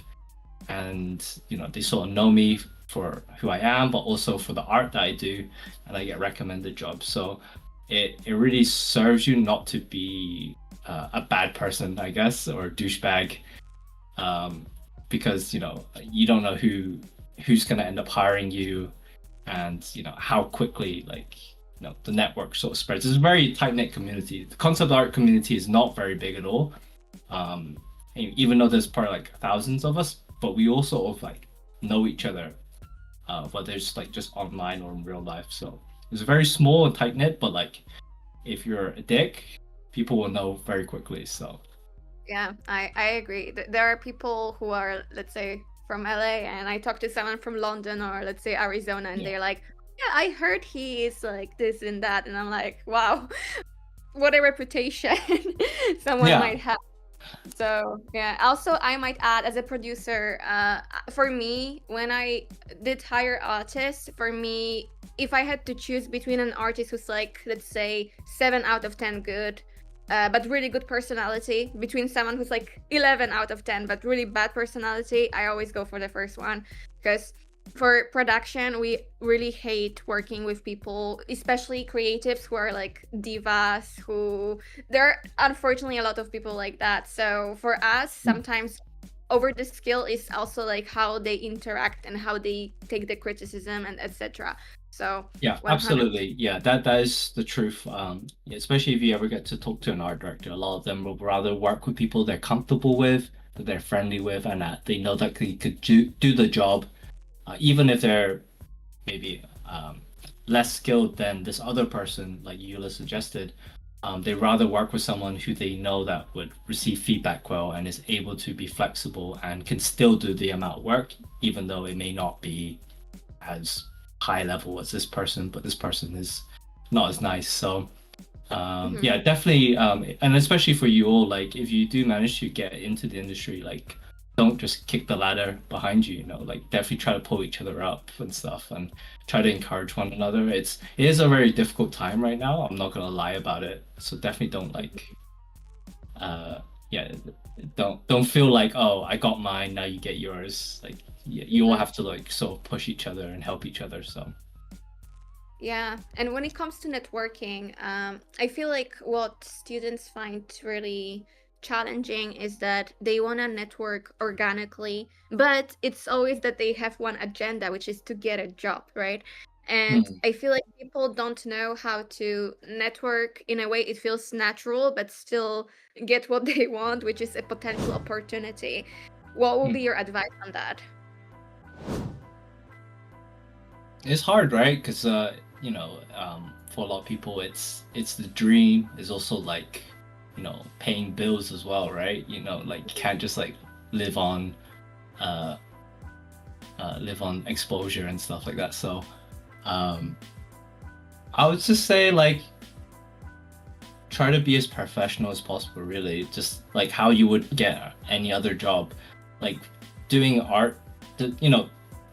and they sort of know me for who I am, but also for the art that I do, and I get recommended jobs. So it really serves you not to be a bad person, I guess, or a douchebag, because you don't know who's gonna end up hiring you, and how quickly the network sort of spreads. It's a very tight-knit community. The concept art community is not very big at all, even though there's probably like thousands of us, but we all sort of like know each other, whether it's like just online or in real life. So it's very small and tight-knit, but like if you're a dick, people will know very quickly. So
Yeah, I agree. There are people who are, let's say, from LA, and I talk to someone from London or let's say Arizona, and
Yeah.
they're like, yeah, I heard he is like this and that, and I'm like, wow, what a reputation someone
Yeah.
might have. So yeah, also I might add as a producer, for me, when I did hire artists, for me, if I had to choose between an artist who's like, let's say 7 out of 10 good, but really good personality, between someone who's like 11 out of 10 but really bad personality, I always go for the first one. Because for production, we really hate working with people, especially creatives who are like divas, who there are unfortunately a lot of people like that. So for us, sometimes over the skill is also like how they interact and how they take the criticism and etc. So
Yeah,
100.
absolutely. Yeah, that is the truth. Especially if you ever get to talk to an art director, a lot of them will rather work with people they're comfortable with, that they're friendly with, and that they know that they could do the job, even if they're maybe less skilled than this other person, like Yula suggested. They rather work with someone who they know that would receive feedback well and is able to be flexible and can still do the amount of work, even though it may not be as high level as this person, but this person is not as nice. So yeah, definitely, and especially for you all, like if you do manage to get into the industry, like don't just kick the ladder behind you, like definitely try to pull each other up and stuff, and try to encourage one another. It is a very difficult time right now, I'm not gonna lie about it. So definitely don't yeah, don't feel like, oh, I got mine, now you get yours. Like you all have to like sort of push each other and help each other. So
Yeah, and when it comes to networking, I feel like what students find really challenging is that they want to network organically, but it's always that they have one agenda, which is to get a job, right? And I feel like people don't know how to network in a way it feels natural, but still get what they want, which is a potential opportunity. What would be your advice on that?
it's hard, right? Because for a lot of people, it's the dream. Is also like, paying bills as well, right? Like you can't just like live on, uh, live on exposure and stuff like that. So, I would just say like try to be as professional as possible. Really, just like how you would get any other job, like doing art.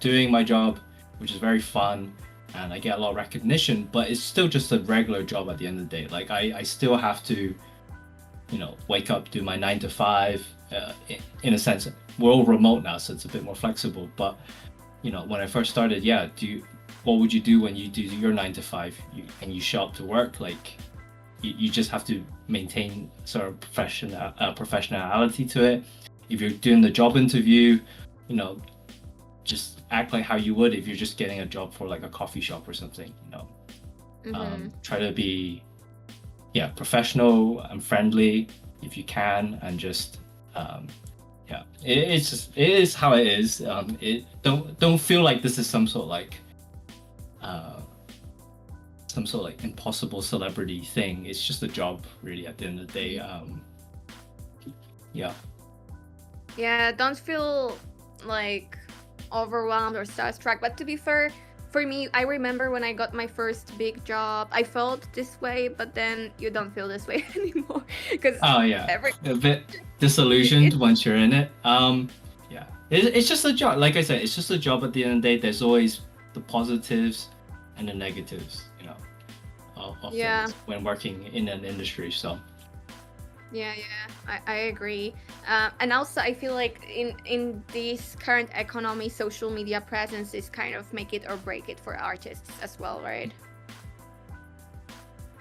Doing my job, which is very fun, and I get a lot of recognition, but it's still just a regular job at the end of the day. Like I still have to, wake up, do my 9 to 5. In a sense, we're all remote now, so it's a bit more flexible. But when I first started, yeah, what would you do when you do your 9 to 5 and you show up to work? Like you just have to maintain sort of professionality to it. If you're doing the job interview, just act like how you would if you're just getting a job for like a coffee shop or something. Try to be professional and friendly if you can, and just it is how it is. Don't feel like this is some sort of like impossible celebrity thing. It's just a job really at the end of the day.
Yeah, don't feel like overwhelmed or starstruck. But to be fair, for me, I remember when I got my first big job, I felt this way, but then you don't feel this way anymore because
Oh yeah,
every
a bit
it,
disillusioned
it
once you're in it. Yeah, it's just a job. Like I said, it's just a job. At the end of the day, there's always the positives and the negatives, of
yeah.
things when working in an industry. So
Yeah, I agree. And also, I feel like in this current economy, social media presence is kind of make it or break it for artists as well, right?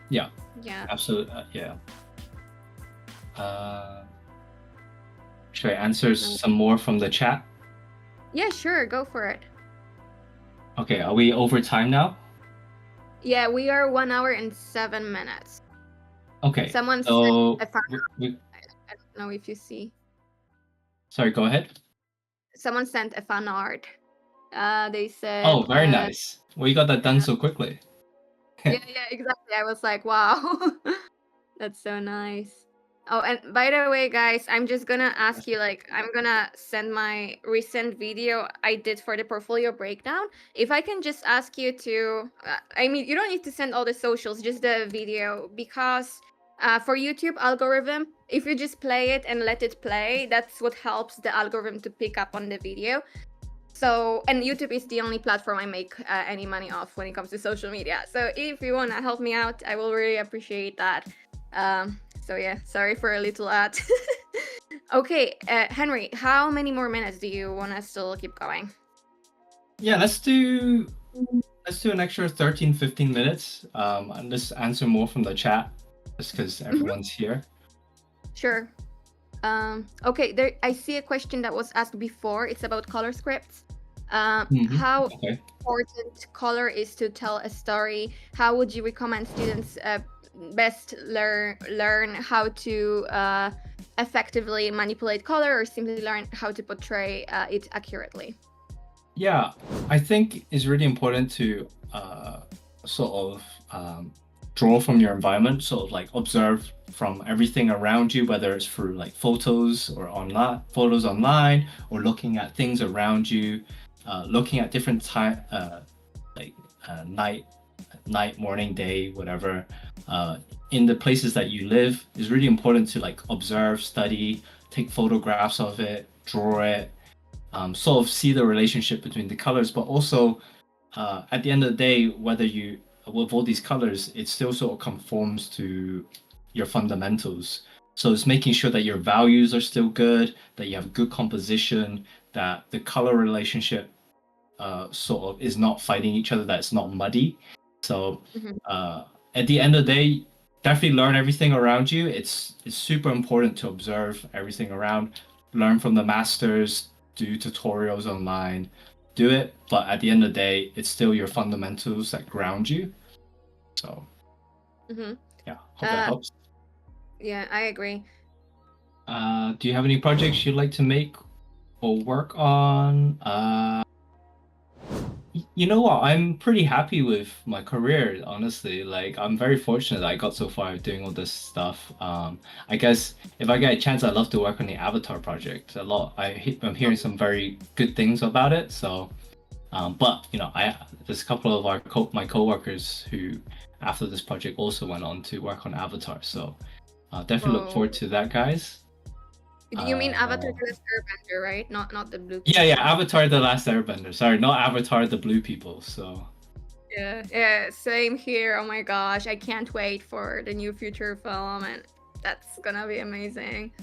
yeah,
Yeah.
absolutely, yeah. Should I answer some more from the chat?
Yeah, sure, go for it.
Okay, are we over time now?
Yeah, we are 1 hour and 7 minutes.
Okay,
Someone
so
said, I don't know if you see.
sorry, go ahead.
Someone sent a fan art. They said,
Oh, very nice. Well, you got that done so quickly.
yeah, exactly. I was like, wow, that's so nice. Oh, and by the way, guys, I'm just gonna ask you, like, I'm gonna send my recent video I did for the portfolio breakdown. If I can just ask you to, I mean, you don't need to send all the socials, just the video, because for YouTube algorithm, if you just play it and let it play, that's what helps the algorithm to pick up on the video. So, and YouTube is the only platform I make any money off when it comes to social media. So if you want to help me out, I will really appreciate that. So yeah, sorry for a little ad. Okay, Henry, how many more minutes do you want to still keep going?
Yeah, let's do an extra 13, 15 minutes. And let's answer more from the chat, just because everyone's here.
Sure. Okay, there I see a question that was asked before. It's about color scripts. How
Okay.
important color is to tell a story? How would you recommend students best learn how to effectively manipulate color, or simply learn how to portray it accurately?
Yeah, I think it's really important to sort of draw from your environment, sort of like observe from everything around you, whether it's through like photos online, or looking at things around you, looking at different time, like night, morning, day, whatever, in the places that you live. Is really important to like observe, study, take photographs of it, draw it, sort of see the relationship between the colors, but also at the end of the day, whether you with all these colors, it still sort of conforms to your fundamentals. So it's making sure that your values are still good, that you have good composition, that the color relationship sort of is not fighting each other, that it's not muddy. So at the end of the day, definitely learn everything around you. It's super important to observe everything around, learn from the masters, do tutorials online, do it. But at the end of the day, it's still your fundamentals that ground you. So yeah, hope that helps.
Yeah, I agree.
Do you have any projects you'd like to make or work on? You know what? I'm pretty happy with my career, honestly. Like, I'm very fortunate that I got so far doing all this stuff. I guess if I get a chance, I'd love to work on the Avatar project a lot. I'm hearing some very good things about it. So, but there's a couple of my coworkers who, after this project, also went on to work on Avatar. So, definitely look forward to that, guys.
You mean Avatar: The Last Airbender, right? Not the blue
Yeah,
people.
Avatar: The Last Airbender. Sorry, not Avatar: The Blue People. So.
Yeah, same here. Oh my gosh, I can't wait for the new future film, and that's gonna be amazing.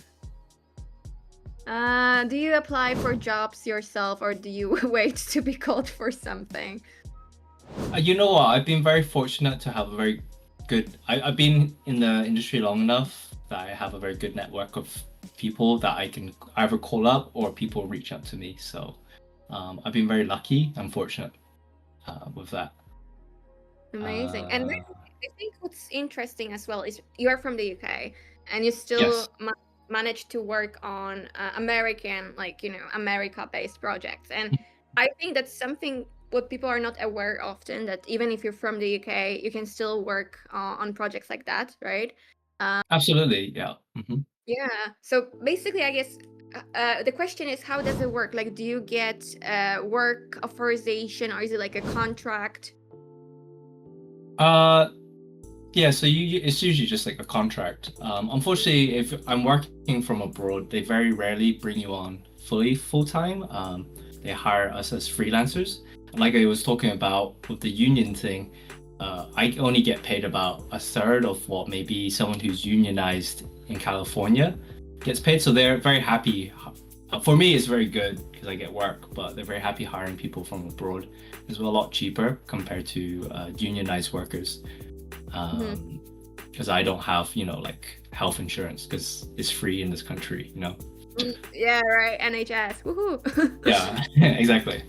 Do you apply for jobs yourself, or do you wait to be called for something?
You know what? I've been very fortunate to have a very good. I've been in the industry long enough that I have a very good network of people that I can either call up or people reach out to me. So I've been very lucky and fortunate with that.
Amazing. And I think what's interesting as well is you are from the UK and you
Yes,
still manage to work on American, America-based projects. And I think that's something what people are not aware often, that even if you're from the UK, you can still work on projects like that, right?
absolutely. Yeah.
Yeah. So basically, I guess the question is, how does it work? Like, do you get work authorization, or is it like a contract?
Yeah, so it's usually just like a contract. Unfortunately, if I'm working from abroad, they very rarely bring you on full time. They hire us as freelancers. And like I was talking about with the union thing, I only get paid about a third of what maybe someone who's unionized in California gets paid. So they're very happy. For me, it's very good because I get work, but they're very happy hiring people from abroad. It's a lot cheaper compared to unionized workers. Because I don't have, like health insurance because it's free in this country,
Yeah, right. NHS. Woohoo.
Yeah, exactly.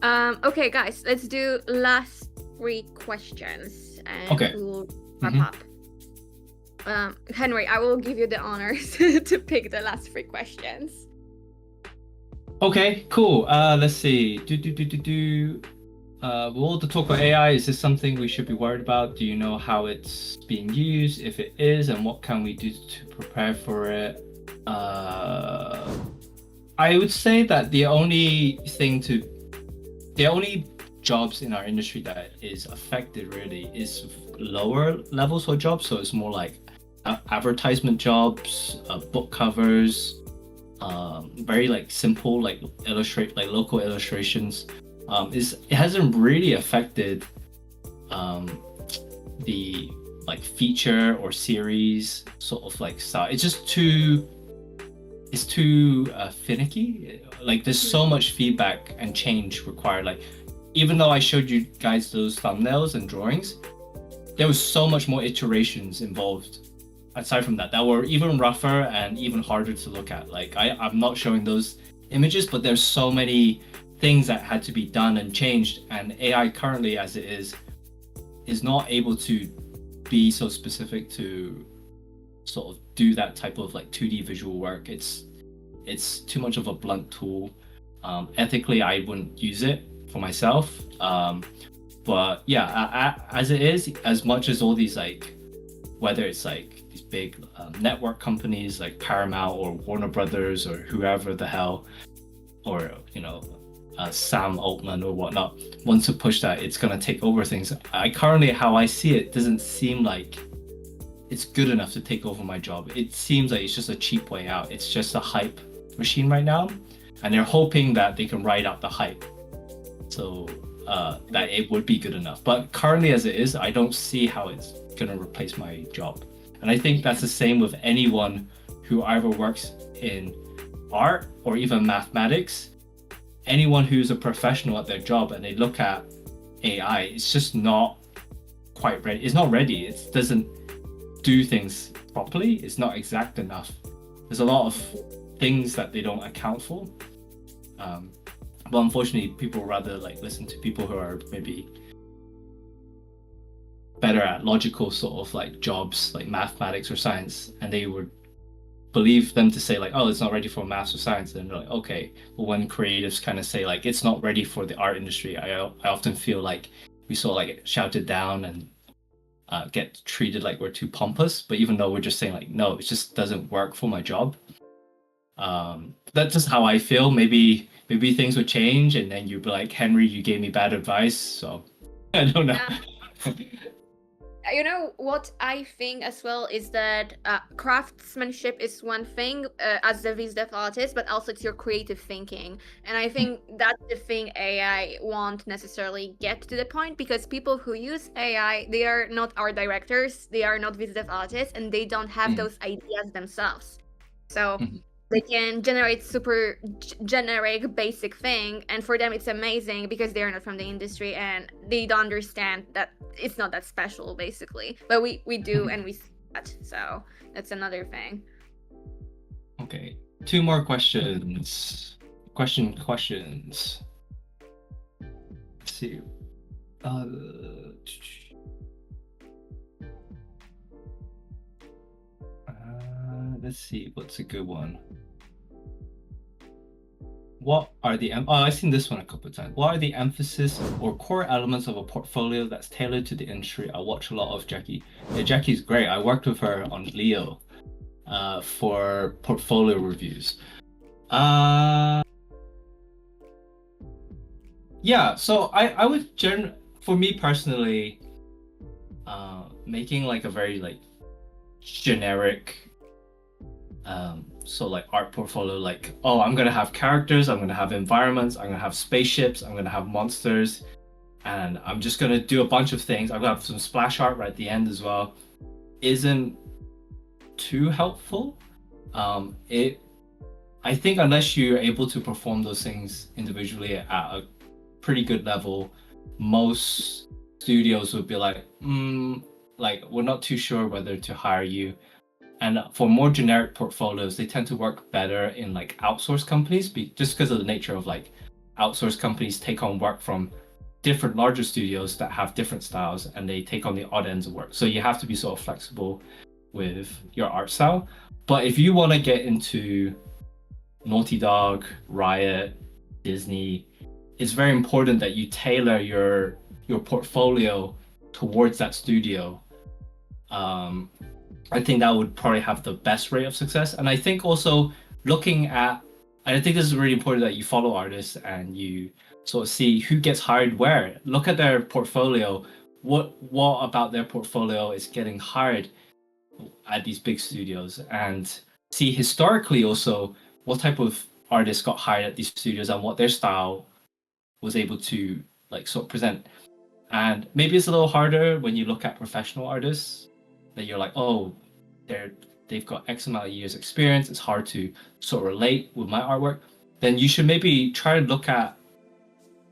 Okay, guys, let's do last 3 questions and
Okay.
we'll wrap up. Henry, I will give you the honors to pick the last 3 questions.
Okay, cool. Let's see. Well, to talk about AI, is this something we should be worried about? Do you know how it's being used? If it is, and what can we do to prepare for it? I would say that the only jobs in our industry that is affected really is lower levels of jobs. So it's more like advertisement jobs, book covers, very like simple like local illustrations. It hasn't really affected the like feature or series sort of like style. It's just too finicky. Like there's so much feedback and change required. Like even though I showed you guys those thumbnails and drawings, there was so much more iterations involved. Aside from that were even rougher and even harder to look at. Like I'm not showing those images, but there's so many things that had to be done and changed, and AI currently as it is not able to be so specific to sort of do that type of like 2D visual work. It's too much of a blunt tool. Ethically, I wouldn't use it for myself. But yeah, as it is, as much as all these like, whether it's like these big network companies like Paramount or Warner Brothers or whoever the hell, or Sam Altman or whatnot wants to push that it's gonna take over things. How I see it, doesn't seem like it's good enough to take over my job. It seems like it's just a cheap way out. It's just a hype machine right now, and they're hoping that they can ride out the hype, so that it would be good enough. But currently as it is, I don't see how it's gonna replace my job. And I think that's the same with anyone who either works in art or even mathematics. Anyone who's a professional at their job and they look at AI, it's just not quite ready. It's not ready. It doesn't do things properly. It's not exact enough. There's a lot of things that they don't account for. But unfortunately, people rather like listen to people who are maybe better at logical sort of like jobs like mathematics or science, and they would believe them to say like, oh, it's not ready for maths or science, and they're like, okay. But when creatives kind of say like it's not ready for the art industry, I often feel like we sort of like shouted down and get treated like we're too pompous. But even though we're just saying like, no, it just doesn't work for my job. That's just how I feel. Maybe things would change and then you'd be like, Henry, you gave me bad advice, so I don't know.
You know what I think as well is that craftsmanship is one thing as the VisDev artist, but also it's your creative thinking. And I think that's the thing AI won't necessarily get to the point, because people who use AI, they are not art directors, they are not VisDev artists, and they don't have those ideas themselves. So they can generate super generic basic thing, and for them it's amazing because they're not from the industry and they don't understand that it's not that special basically. But we do, and we see that, so that's another thing.
Okay, 2 more questions. Questions. Let's see. Let's see, what's a good one? What are the I've seen this one a couple of times. What are the emphasis or core elements of a portfolio that's tailored to the industry? I watch a lot of Jackie. Yeah, Jackie's great. I worked with her on Leo. for portfolio reviews. Yeah, so I would for me personally, making like a very like generic so like art portfolio, like, oh, I'm gonna have characters, I'm gonna have environments, I'm gonna have spaceships, I'm gonna have monsters, and I'm just gonna do a bunch of things. I'm gonna have some splash art right at the end as well, isn't too helpful. I think unless you're able to perform those things individually at a pretty good level, most studios would be like, like, we're not too sure whether to hire you. And for more generic portfolios, they tend to work better in like outsourced companies, just because of the nature of like outsourced companies take on work from different larger studios that have different styles, and they take on the odd ends of work. So you have to be sort of flexible with your art style. But if you want to get into Naughty Dog, Riot, Disney, it's very important that you tailor your portfolio towards that studio. I think that would probably have the best rate of success. And I think also looking at, and I think this is really important, that you follow artists and you sort of see who gets hired where. Look at their portfolio. What about their portfolio is getting hired at these big studios, and see historically also what type of artists got hired at these studios and what their style was able to like sort of present. And maybe it's a little harder when you look at professional artists, that you're like, oh, they've got X amount of years experience, it's hard to sort of relate with my artwork. Then you should maybe try to look at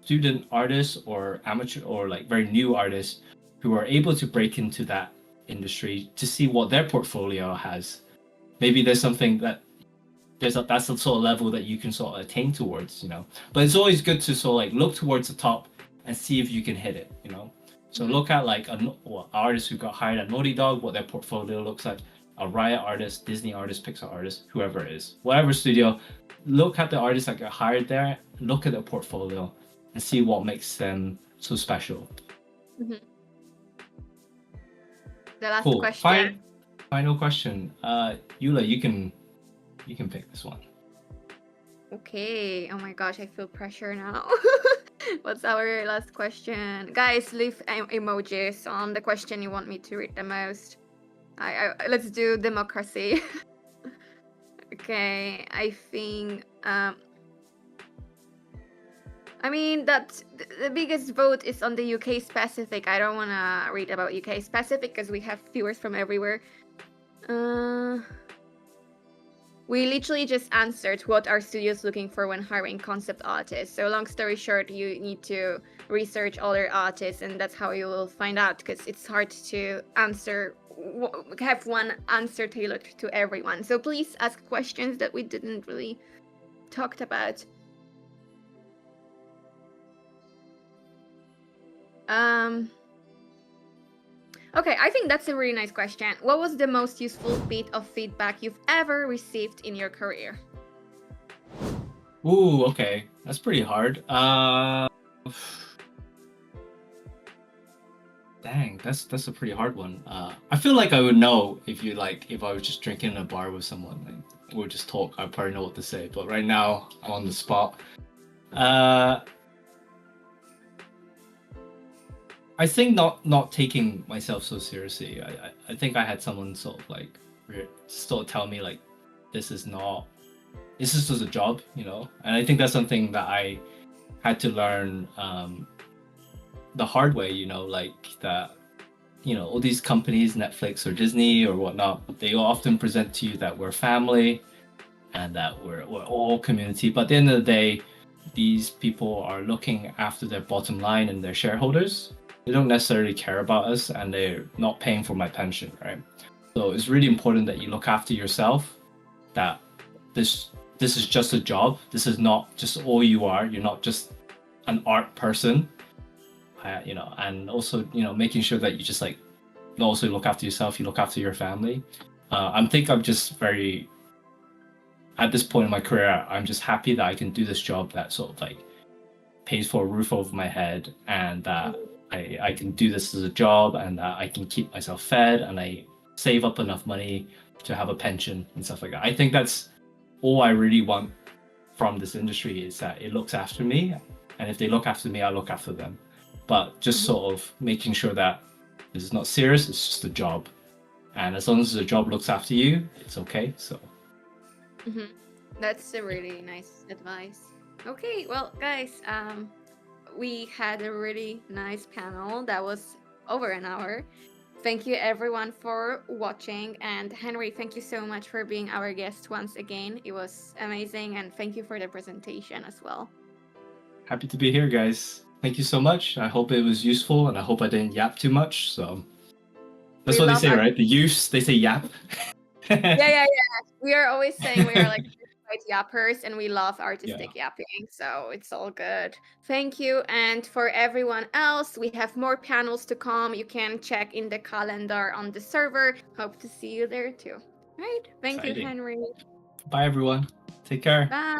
student artists or amateur or like very new artists who are able to break into that industry to see what their portfolio has. Maybe there's something that that's the sort of level that you can sort of attain towards, you know. But it's always good to sort of like look towards the top and see if you can hit it, you know. So look at like an artist who got hired at Naughty Dog, what their portfolio looks like. A Riot artist, Disney artist, Pixar artist, whoever it is, whatever studio. Look at the artists that got hired there. Look at their portfolio and see what makes them so special.
Mm-hmm. The last
cool.
question.
Final question. Yula, you can pick this one.
Okay. Oh my gosh, I feel pressure now. What's our last question? Guys, leave emojis on the question you want me to read the most. Let's do democracy. Okay, I think I mean that the biggest vote is on the UK specific. I don't want to read about UK specific because we have viewers from everywhere. We literally just answered what are studios looking for when hiring concept artists. So long story short, you need to research other artists, and that's how you will find out, because it's hard to have one answer tailored to everyone. So please ask questions that we didn't really talked about. Okay, I think that's a really nice question. What was the most useful bit of feedback you've ever received in your career?
Ooh, okay. That's pretty hard. Dang, that's a pretty hard one. I feel like I would know if I was just drinking in a bar with someone and we'll just talk, I'd probably know what to say. But right now, I'm on the spot. I think not taking myself so seriously. I think I had someone sort of tell me like, this is just a job, you know. And I think that's something that I had to learn the hard way, you know, like that, you know, all these companies, Netflix or Disney or whatnot, they often present to you that we're family and that we're all community. But at the end of the day, these people are looking after their bottom line and their shareholders. They don't necessarily care about us, and they're not paying for my pension, right? So it's really important that you look after yourself, that this is just a job. This is not just all you are. You're not just an art person, you know, and also, you know, making sure that you just like also look after yourself, you look after your family. I'm just very, at this point in my career, I'm just happy that I can do this job that sort of like pays for a roof over my head, and that I can do this as a job, and that I can keep myself fed, and I save up enough money to have a pension and stuff like that. I think that's all I really want from this industry, is that it looks after me, and if they look after me, I look after them. But just sort of making sure that this is not serious, it's just a job. And as long as the job looks after you, it's okay. So
That's a really nice advice. Okay, well, guys, we had a really nice panel that was over an hour. Thank you everyone for watching, and Henry, thank you so much for being our guest once again. It was amazing, and thank you for the presentation as well.
happy to be here, guys. Thank you so much. I hope it was useful, and I hope I didn't yap too much. So that's
We
what they
love
say,
art-
right? The youths, they say yap.
Yeah. We are always saying we are like certified yappers, and we love artistic yapping, so it's all good. Thank you, and for everyone else, we have more panels to come. You can check in the calendar on the server. Hope to see you there too. Right? Thank you,
Exciting.
Henry.
Bye, everyone. Take care.
Bye.